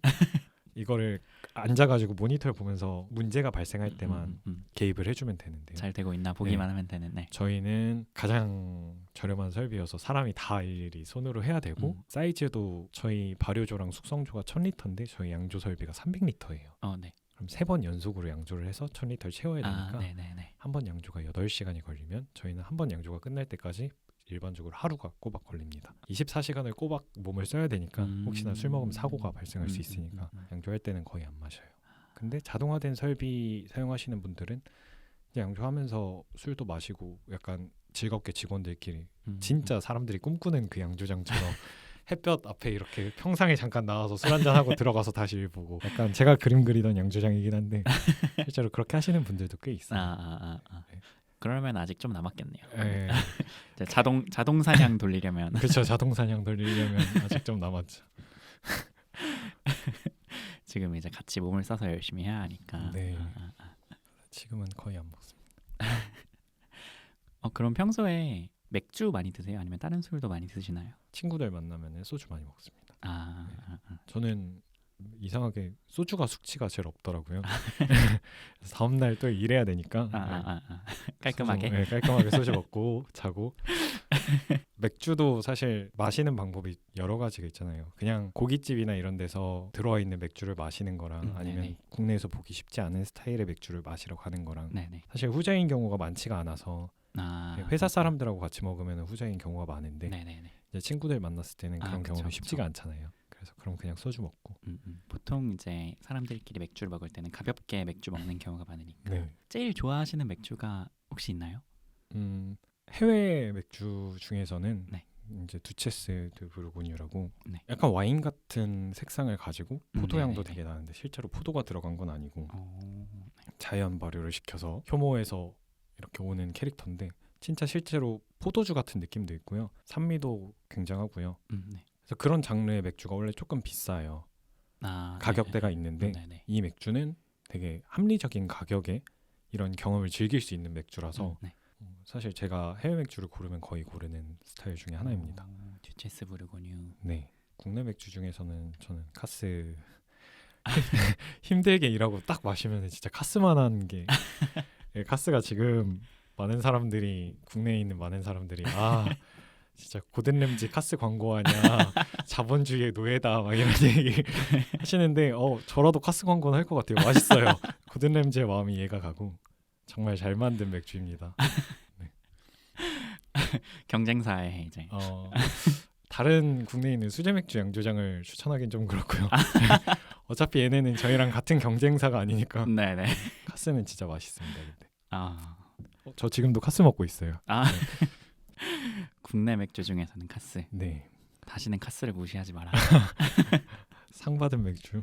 [SPEAKER 2] 이거를 앉아가지고 모니터를 보면서 문제가 발생할 때만 개입을 해주면 되는데요.
[SPEAKER 1] 잘 되고 있나 보기만 하면 되는. 네.
[SPEAKER 2] 저희는 가장 저렴한 설비여서 사람이 다 일일이 손으로 해야 되고 사이즈도 저희 발효조랑 숙성조가 1000리터인데 저희 양조 설비가 300리터예요.
[SPEAKER 1] 네.
[SPEAKER 2] 그럼 3번 연속으로 양조를 해서 1000리터를 채워야 되니까
[SPEAKER 1] 네네네.
[SPEAKER 2] 한 번 양조가 8시간이 걸리면 저희는 한 번 양조가 끝날 때까지 일반적으로 하루가 꼬박 걸립니다. 24시간을 꼬박 몸을 써야 되니까 혹시나 술 먹으면 사고가 발생할 수 있으니까 양조할 때는 거의 안 마셔요. 근데 자동화된 설비 사용하시는 분들은 이제 양조하면서 술도 마시고 약간 즐겁게 직원들끼리 진짜 사람들이 꿈꾸는 그 양조장처럼 햇볕 앞에 이렇게 평상에 잠깐 나와서 술 한잔 하고 들어가서 다시 일 보고 약간 제가 그림 그리던 양조장이긴 한데 실제로 그렇게 하시는 분들도 꽤 있어요. 네.
[SPEAKER 1] 그러면 아직 좀 남았겠네요.
[SPEAKER 2] 네.
[SPEAKER 1] 이제 자동 사냥 돌리려면
[SPEAKER 2] 그렇죠. 자동 사냥 돌리려면 아직 좀 남았죠.
[SPEAKER 1] 지금 이제 같이 몸을 써서 열심히 해야 하니까.
[SPEAKER 2] 네. 지금은 거의 안 먹습니다.
[SPEAKER 1] 그럼 평소에 맥주 많이 드세요? 아니면 다른 술도 많이 드시나요?
[SPEAKER 2] 친구들 만나면 소주 많이 먹습니다.
[SPEAKER 1] 네.
[SPEAKER 2] 저는 이상하게 소주가 숙취가 제일 없더라고요. 다음 날 또 일해야 되니까
[SPEAKER 1] 깔끔하게.
[SPEAKER 2] 소주, 깔끔하게 소주 먹고 자고. 맥주도 사실 마시는 방법이 여러 가지가 있잖아요. 그냥 고깃집이나 이런 데서 들어와 있는 맥주를 마시는 거랑 아니면
[SPEAKER 1] 네네.
[SPEAKER 2] 국내에서 보기 쉽지 않은 스타일의 맥주를 마시러 가는 거랑
[SPEAKER 1] 네네.
[SPEAKER 2] 사실 후자인 경우가 많지가 않아서 회사 사람들하고 같이 먹으면 후자인 경우가 많은데
[SPEAKER 1] 네네네.
[SPEAKER 2] 이제 친구들 만났을 때는 그런
[SPEAKER 1] 그쵸,
[SPEAKER 2] 경우는
[SPEAKER 1] 그쵸.
[SPEAKER 2] 쉽지가 않잖아요. 그래서 그럼 그냥 소주 먹고.
[SPEAKER 1] 보통 이제 사람들끼리 맥주를 먹을 때는 가볍게 맥주 먹는 경우가 많으니까.
[SPEAKER 2] 네.
[SPEAKER 1] 제일 좋아하시는 맥주가 혹시 있나요?
[SPEAKER 2] 해외 맥주 중에서는
[SPEAKER 1] 네.
[SPEAKER 2] 이제 두체스 드 부르고뉴라고
[SPEAKER 1] 네.
[SPEAKER 2] 약간 와인 같은 색상을 가지고 포도향도
[SPEAKER 1] 네네네.
[SPEAKER 2] 되게 나는데 실제로 포도가 들어간 건 아니고
[SPEAKER 1] 네.
[SPEAKER 2] 자연 발효를 시켜서 효모에서 이렇게 오는 캐릭터인데 진짜 실제로 포도주 같은 느낌도 있고요. 산미도 굉장하고요.
[SPEAKER 1] 네.
[SPEAKER 2] 그래서 그런 장르의 맥주가 원래 조금 비싸요. 가격대가 있는데
[SPEAKER 1] 네네.
[SPEAKER 2] 이 맥주는 되게 합리적인 가격에 이런 경험을 즐길 수 있는 맥주라서
[SPEAKER 1] 네.
[SPEAKER 2] 사실 제가 해외 맥주를 고르면 거의 고르는 스타일 중에 하나입니다.
[SPEAKER 1] 듀체스 부르고뉴.
[SPEAKER 2] 네, 국내 맥주 중에서는 저는 카스 힘들게 일하고 딱 마시면 진짜 카스만한 게 카스가 지금 많은 사람들이 국내에 있는 많은 사람들이 진짜 고든 램지 카스 광고하냐 자본주의의 노예다 막 이런 얘기 하시는데 저라도 카스 광고는 할 것 같아요. 맛있어요. 고든 램지의 마음이 이해가 가고 정말 잘 만든 맥주입니다. 네.
[SPEAKER 1] 경쟁사에 이제
[SPEAKER 2] 다른 국내에 있는 수제 맥주 양조장을 추천하기는 좀 그렇고요. 어차피 얘네는 저희랑 같은 경쟁사가 아니니까
[SPEAKER 1] 네네.
[SPEAKER 2] 카스는 진짜 맛있습니다. 근데
[SPEAKER 1] 저
[SPEAKER 2] 저 지금도 카스 먹고 있어요.
[SPEAKER 1] 국내 맥주 중에서는 카스.
[SPEAKER 2] 네.
[SPEAKER 1] 다시는 카스를 무시하지 마라.
[SPEAKER 2] 상 받은 맥주.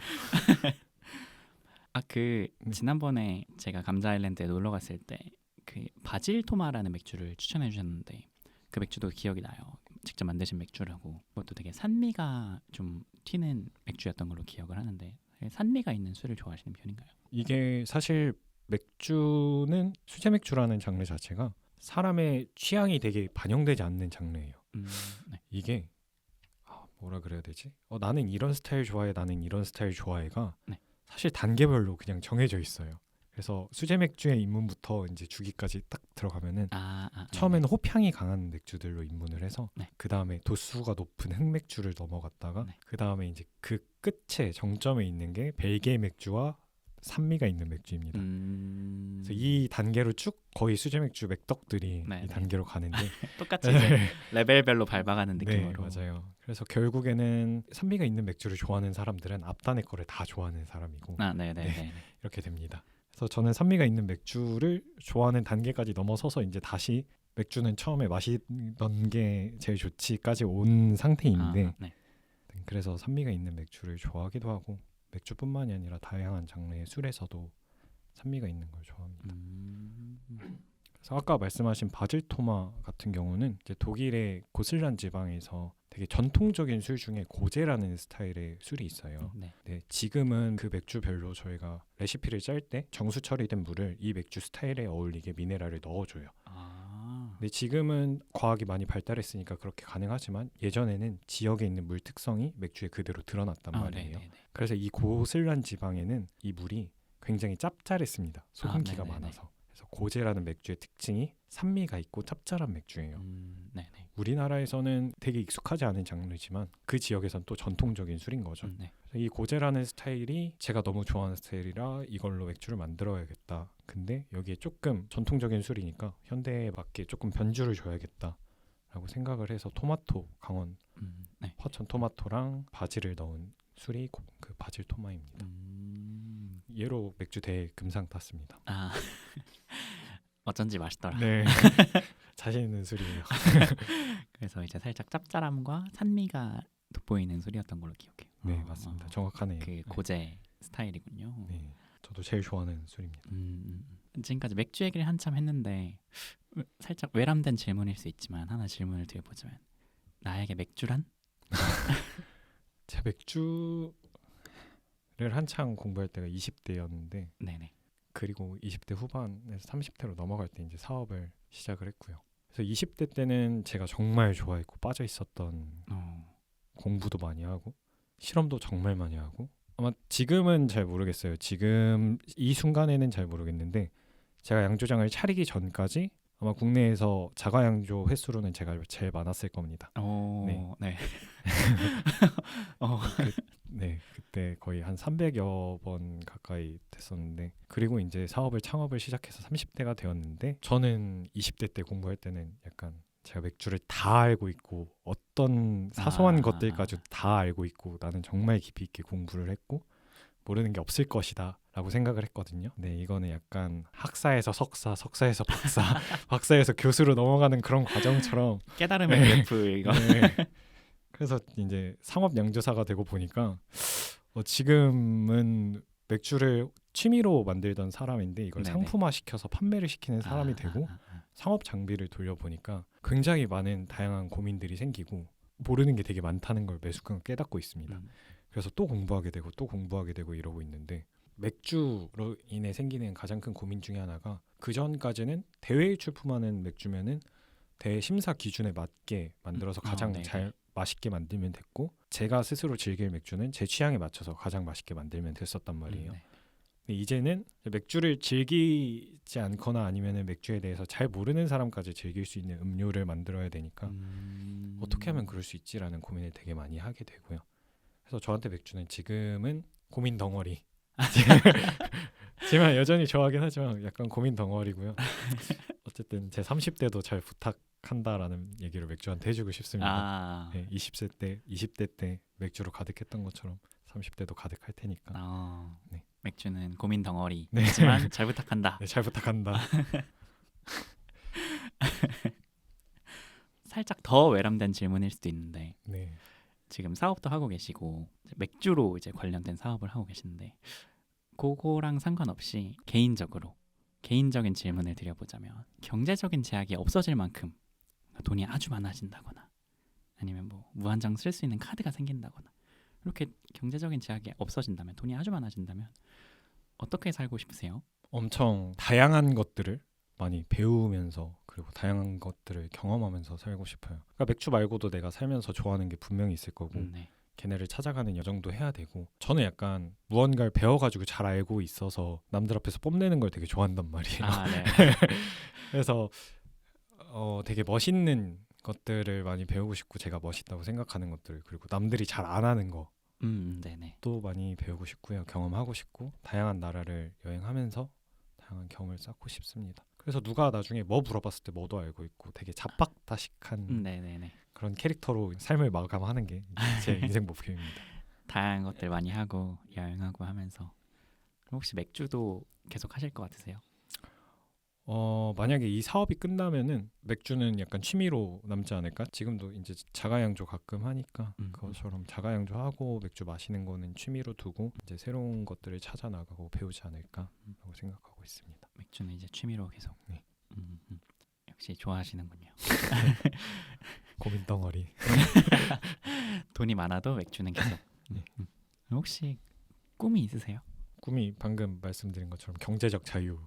[SPEAKER 1] 지난번에 제가 감자 아일랜드에 놀러 갔을 때 그 바질 토마라는 맥주를 추천해 주셨는데 그 맥주도 기억이 나요. 직접 만드신 맥주라고. 그것도 되게 산미가 좀 튀는 맥주였던 걸로 기억을 하는데 산미가 있는 술을 좋아하시는 편인가요?
[SPEAKER 2] 이게 사실 맥주는 수제 맥주라는 장르 자체가 사람의 취향이 되게 반영되지 않는 장르예요.
[SPEAKER 1] 네.
[SPEAKER 2] 이게 뭐라 그래야 되지? 나는 이런 스타일 좋아해, 나는 이런 스타일 좋아해가
[SPEAKER 1] 네.
[SPEAKER 2] 사실 단계별로 그냥 정해져 있어요. 그래서 수제 맥주의 입문부터 이제 주기까지 딱 들어가면은
[SPEAKER 1] 아,
[SPEAKER 2] 처음에는 호평이 강한 맥주들로 입문을 해서
[SPEAKER 1] 네.
[SPEAKER 2] 그 다음에 도수가 높은 흑맥주를 넘어갔다가
[SPEAKER 1] 네.
[SPEAKER 2] 그 다음에 이제 그 끝에 정점에 있는 게 벨기에 맥주와 산미가 있는 맥주입니다. 그래서 이 단계로 쭉 거의 수제 맥주 맥덕들이
[SPEAKER 1] 네,
[SPEAKER 2] 이
[SPEAKER 1] 네.
[SPEAKER 2] 단계로 가는데
[SPEAKER 1] 똑같이 이제 레벨별로 밟아가는
[SPEAKER 2] 네,
[SPEAKER 1] 느낌으로.
[SPEAKER 2] 맞아요. 그래서 결국에는 산미가 있는 맥주를 좋아하는 사람들은 앞단의 거를 다 좋아하는 사람이고
[SPEAKER 1] 아, 네네네.
[SPEAKER 2] 이렇게 됩니다. 그래서 저는 산미가 있는 맥주를 좋아하는 단계까지 넘어서서 이제 다시 맥주는 처음에 마시던 게 제일 좋지까지 온 상태인데
[SPEAKER 1] 네.
[SPEAKER 2] 그래서 산미가 있는 맥주를 좋아하기도 하고 맥주뿐만이 아니라 다양한 장르의 술에서도 산미가 있는 걸 좋아합니다. 그래서 아까 말씀하신 바질토마 같은 경우는 이제 독일의 고슬란 지방에서 되게 전통적인 술 중에 고제라는 스타일의 술이 있어요.
[SPEAKER 1] 네.
[SPEAKER 2] 네, 지금은 그 맥주별로 저희가 레시피를 짤 때 정수 처리된 물을 이 맥주 스타일에 어울리게 미네랄을 넣어줘요. 근데 지금은 과학이 많이 발달했으니까 그렇게 가능하지만 예전에는 지역에 있는 물 특성이 맥주에 그대로 드러났단 말이에요.
[SPEAKER 1] 네네네.
[SPEAKER 2] 그래서 이 고슬란 지방에는 이 물이 굉장히 짭짤했습니다. 소금기가
[SPEAKER 1] 네네네.
[SPEAKER 2] 많아서. 그래서 고제라는 맥주의 특징이 산미가 있고 짭짤한 맥주예요.
[SPEAKER 1] 네네.
[SPEAKER 2] 우리나라에서는 되게 익숙하지 않은 장르지만 그 지역에선 또 전통적인 술인 거죠.
[SPEAKER 1] 네.
[SPEAKER 2] 그래서 이 고제라는 스타일이 제가 너무 좋아하는 스타일이라 이걸로 맥주를 만들어야겠다. 근데 여기에 조금 전통적인 술이니까 현대에 맞게 조금 변주를 줘야겠다라고 생각을 해서 토마토 강원
[SPEAKER 1] 네.
[SPEAKER 2] 화천 토마토랑 바질을 넣은 술이 그 바질 토마입니다. 얘로 맥주 대금상 탔습니다.
[SPEAKER 1] 아 어쩐지 맛있더라.
[SPEAKER 2] 네. 자신 있는 술이에요.
[SPEAKER 1] 그래서 이제 살짝 짭짤함과 산미가 돋보이는 술이었던 걸로 기억해요.
[SPEAKER 2] 네, 맞습니다. 정확하네요.
[SPEAKER 1] 그 고제 스타일이군요.
[SPEAKER 2] 네, 저도 제일 좋아하는 술입니다.
[SPEAKER 1] 지금까지 맥주 얘기를 한참 했는데 살짝 외람된 질문일 수 있지만 하나 질문을 드려보자면 나에게 맥주란?
[SPEAKER 2] 제 맥주를 한창 공부할 때가 20대였는데
[SPEAKER 1] 네네.
[SPEAKER 2] 그리고 20대 후반에서 30대로 넘어갈 때 이제 사업을 시작을 했고요. 그래서 20대 때는 제가 정말 좋아했고 빠져 있었던 공부도 많이 하고 실험도 정말 많이 하고 아마 지금은 잘 모르겠어요. 지금 이 순간에는 잘 모르겠는데 제가 양조장을 차리기 전까지 아마 국내에서 자가 양조 횟수로는 제가 제일 많았을 겁니다.
[SPEAKER 1] 네. 네.
[SPEAKER 2] 네, 그때 거의 한 300여 번 가까이 됐었는데 그리고 이제 사업을 창업을 시작해서 30대가 되었는데 저는 20대 때 공부할 때는 약간 제가 맥주를 다 알고 있고 어떤 사소한 것들까지 다 알고 있고 나는 정말 깊이 있게 공부를 했고 모르는 게 없을 것이다 라고 생각을 했거든요. 네, 이거는 약간 학사에서 석사, 석사에서 박사, 박사에서 교수로 넘어가는 그런 과정처럼
[SPEAKER 1] 깨달음의 그래프 이거.
[SPEAKER 2] 네. 그래서 이제 상업 양조사가 되고 보니까 지금은 맥주를 취미로 만들던 사람인데 이걸
[SPEAKER 1] 네네.
[SPEAKER 2] 상품화 시켜서 판매를 시키는 사람이 되고 상업 장비를 돌려보니까 굉장히 많은 다양한 고민들이 생기고 모르는 게 되게 많다는 걸 매 순간 깨닫고 있습니다. 그래서 또 공부하게 되고 또 공부하게 되고 이러고 있는데 맥주로 인해 생기는 가장 큰 고민 중에 하나가 그 전까지는 대회에 출품하는 맥주면은 대회 심사 기준에 맞게 만들어서 가장 잘 맛있게 만들면 됐고 제가 스스로 즐길 맥주는 제 취향에 맞춰서 가장 맛있게 만들면 됐었단 말이에요. 근데 이제는 맥주를 즐기지 않거나 아니면 맥주에 대해서 잘 모르는 사람까지 즐길 수 있는 음료를 만들어야 되니까 어떻게 하면 그럴 수 있지라는 고민을 되게 많이 하게 되고요. 그래서 저한테 맥주는 지금은 고민 덩어리. 하지만 여전히 좋아하긴 하지만 약간 고민 덩어리고요. 어쨌든 제 30대도 잘 부탁한다라는 얘기를 맥주한테 해주고 싶습니다. 네, 20대 때 맥주로 가득했던 것처럼 30대도 가득할 테니까. 네.
[SPEAKER 1] 맥주는 고민 덩어리지만 네. 잘 부탁한다.
[SPEAKER 2] 네, 잘 부탁한다.
[SPEAKER 1] 살짝 더 외람된 질문일 수도 있는데
[SPEAKER 2] 네.
[SPEAKER 1] 지금 사업도 하고 계시고 맥주로 이제 관련된 사업을 하고 계신데 그거랑 상관없이 개인적인 질문을 드려보자면 경제적인 제약이 없어질 만큼 돈이 아주 많아진다거나 아니면 뭐 무한정 쓸 수 있는 카드가 생긴다거나 이렇게 경제적인 제약이 없어진다면 돈이 아주 많아진다면 어떻게 살고 싶으세요?
[SPEAKER 2] 엄청 다양한 것들을 많이 배우면서 그리고 다양한 것들을 경험하면서 살고 싶어요. 그러니까 맥주 말고도 내가 살면서 좋아하는 게 분명히 있을 거고
[SPEAKER 1] 네.
[SPEAKER 2] 걔네를 찾아가는 여정도 해야 되고 저는 약간 무언가를 배워가지고 잘 알고 있어서 남들 앞에서 뽐내는 걸 되게 좋아한단 말이에요.
[SPEAKER 1] 아, 네.
[SPEAKER 2] 그래서 되게 멋있는 것들을 많이 배우고 싶고 제가 멋있다고 생각하는 것들 그리고 남들이 잘 안 하는 거
[SPEAKER 1] 네네.
[SPEAKER 2] 또 많이 배우고 싶고요. 경험하고 싶고 다양한 나라를 여행하면서 다양한 경험을 쌓고 싶습니다. 그래서 누가 나중에 뭐 물어봤을 때 뭐도 알고 있고 되게 잡박다식한
[SPEAKER 1] 네네네.
[SPEAKER 2] 그런 캐릭터로 삶을 마감하는 게 제 인생 목표입니다.
[SPEAKER 1] 다양한 것들 많이 하고 여행하고 하면서. 그럼 혹시 맥주도 계속 하실 것 같으세요?
[SPEAKER 2] 만약에 이 사업이 끝나면은 맥주는 약간 취미로 남지 않을까? 지금도 이제 자가양조 가끔 하니까 그것처럼 자가양조하고 맥주 마시는 거는 취미로 두고 이제 새로운 것들을 찾아 나가고 배우지 않을까라고 생각하고 있습니다.
[SPEAKER 1] 맥주는 이제 취미로 계속.
[SPEAKER 2] 네.
[SPEAKER 1] 역시 좋아하시는군요.
[SPEAKER 2] 고민 덩어리.
[SPEAKER 1] 돈이 많아도 맥주는 계속.
[SPEAKER 2] 네.
[SPEAKER 1] 그럼 혹시 꿈이 있으세요?
[SPEAKER 2] 꿈이 방금 말씀드린 것처럼 경제적 자유를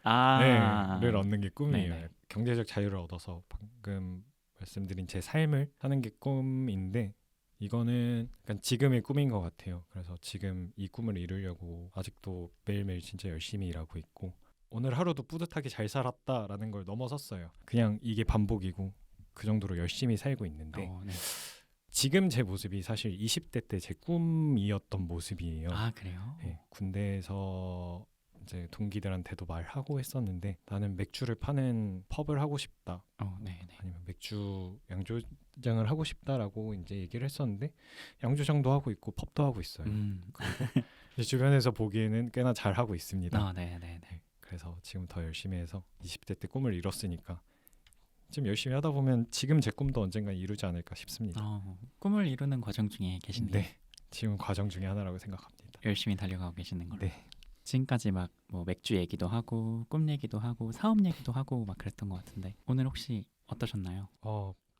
[SPEAKER 1] 아,
[SPEAKER 2] 얻는 게 꿈이에요.
[SPEAKER 1] 네네.
[SPEAKER 2] 경제적 자유를 얻어서 방금 말씀드린 제 삶을 사는 게 꿈인데 이거는 약간 지금의 꿈인 것 같아요. 그래서 지금 이 꿈을 이루려고 아직도 매일매일 진짜 열심히 일하고 있고 오늘 하루도 뿌듯하게 잘 살았다라는 걸 넘어섰어요. 그냥 이게 반복이고 그 정도로 열심히 살고 있는데
[SPEAKER 1] 네.
[SPEAKER 2] 지금 제 모습이 사실 20대 때 제 꿈이었던 모습이에요.
[SPEAKER 1] 아, 그래요?
[SPEAKER 2] 네, 군대에서 이제 동기들한테도 말하고 했었는데 나는 맥주를 파는 펍을 하고 싶다.
[SPEAKER 1] 네네.
[SPEAKER 2] 아니면 맥주 양조장을 하고 싶다라고 이제 얘기를 했었는데 양조장도 하고 있고 펍도 하고 있어요. 이제 주변에서 보기에는 꽤나 잘 하고 있습니다.
[SPEAKER 1] 네네네.
[SPEAKER 2] 네, 그래서 지금 더 열심히 해서 20대 때 꿈을 이뤘으니까 지금 열심히 하다 보면 지금 제 꿈도 언젠가 이루지 않을까 싶습니다.
[SPEAKER 1] 꿈을 이루는 과정 중에 계신데요.
[SPEAKER 2] 네, 지금 과정 중에 하나라고 생각합니다.
[SPEAKER 1] 열심히 달려가고 계시는 걸로.
[SPEAKER 2] 네.
[SPEAKER 1] 지금까지 막 뭐 맥주 얘기도 하고 꿈 얘기도 하고 사업 얘기도 하고 막 그랬던 것 같은데 오늘 혹시 어떠셨나요?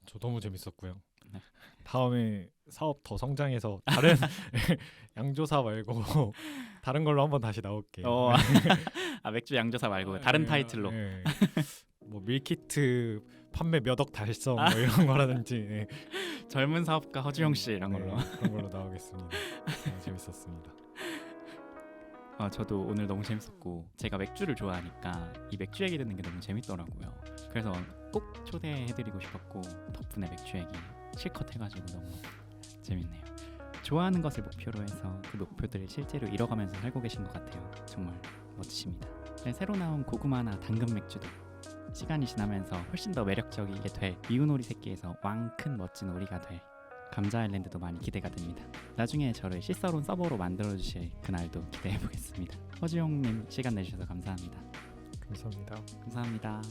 [SPEAKER 2] 저 너무 재밌었고요.
[SPEAKER 1] 네.
[SPEAKER 2] 다음에 사업 더 성장해서 다른 양조사 말고 다른 걸로 한번 다시 나올게요.
[SPEAKER 1] 맥주 양조사 말고 다른 타이틀로.
[SPEAKER 2] 네. 뭐 밀키트 판매 몇 억 달성 뭐 이런 거라든지 네.
[SPEAKER 1] 젊은 사업가 허주영 씨 이런 걸로.
[SPEAKER 2] 그런 걸로 나오겠습니다. 너무 재밌었습니다.
[SPEAKER 1] 저도 오늘 너무 재밌었고 제가 맥주를 좋아하니까 이 맥주 얘기 듣는 게 너무 재밌더라고요. 그래서 꼭 초대해드리고 싶었고 덕분에 맥주 얘기 실컷 해가지고 너무 재밌네요. 좋아하는 것을 목표로 해서 그 목표들을 실제로 이뤄가면서 살고 계신 것 같아요. 정말 멋지십니다. 네, 새로 나온 고구마나 당근 맥주도 시간이 지나면서 훨씬 더 매력적이게 될 미운 오리 새끼에서 왕큰 멋진 오리가 될 감자 아일랜드도 많이 기대가 됩니다. 나중에 저를 시서론 서버로 만들어주실 그날도 기대해보겠습니다. 허지용님 시간 내주셔서 감사합니다.
[SPEAKER 2] 감사합니다.
[SPEAKER 1] 감사합니다.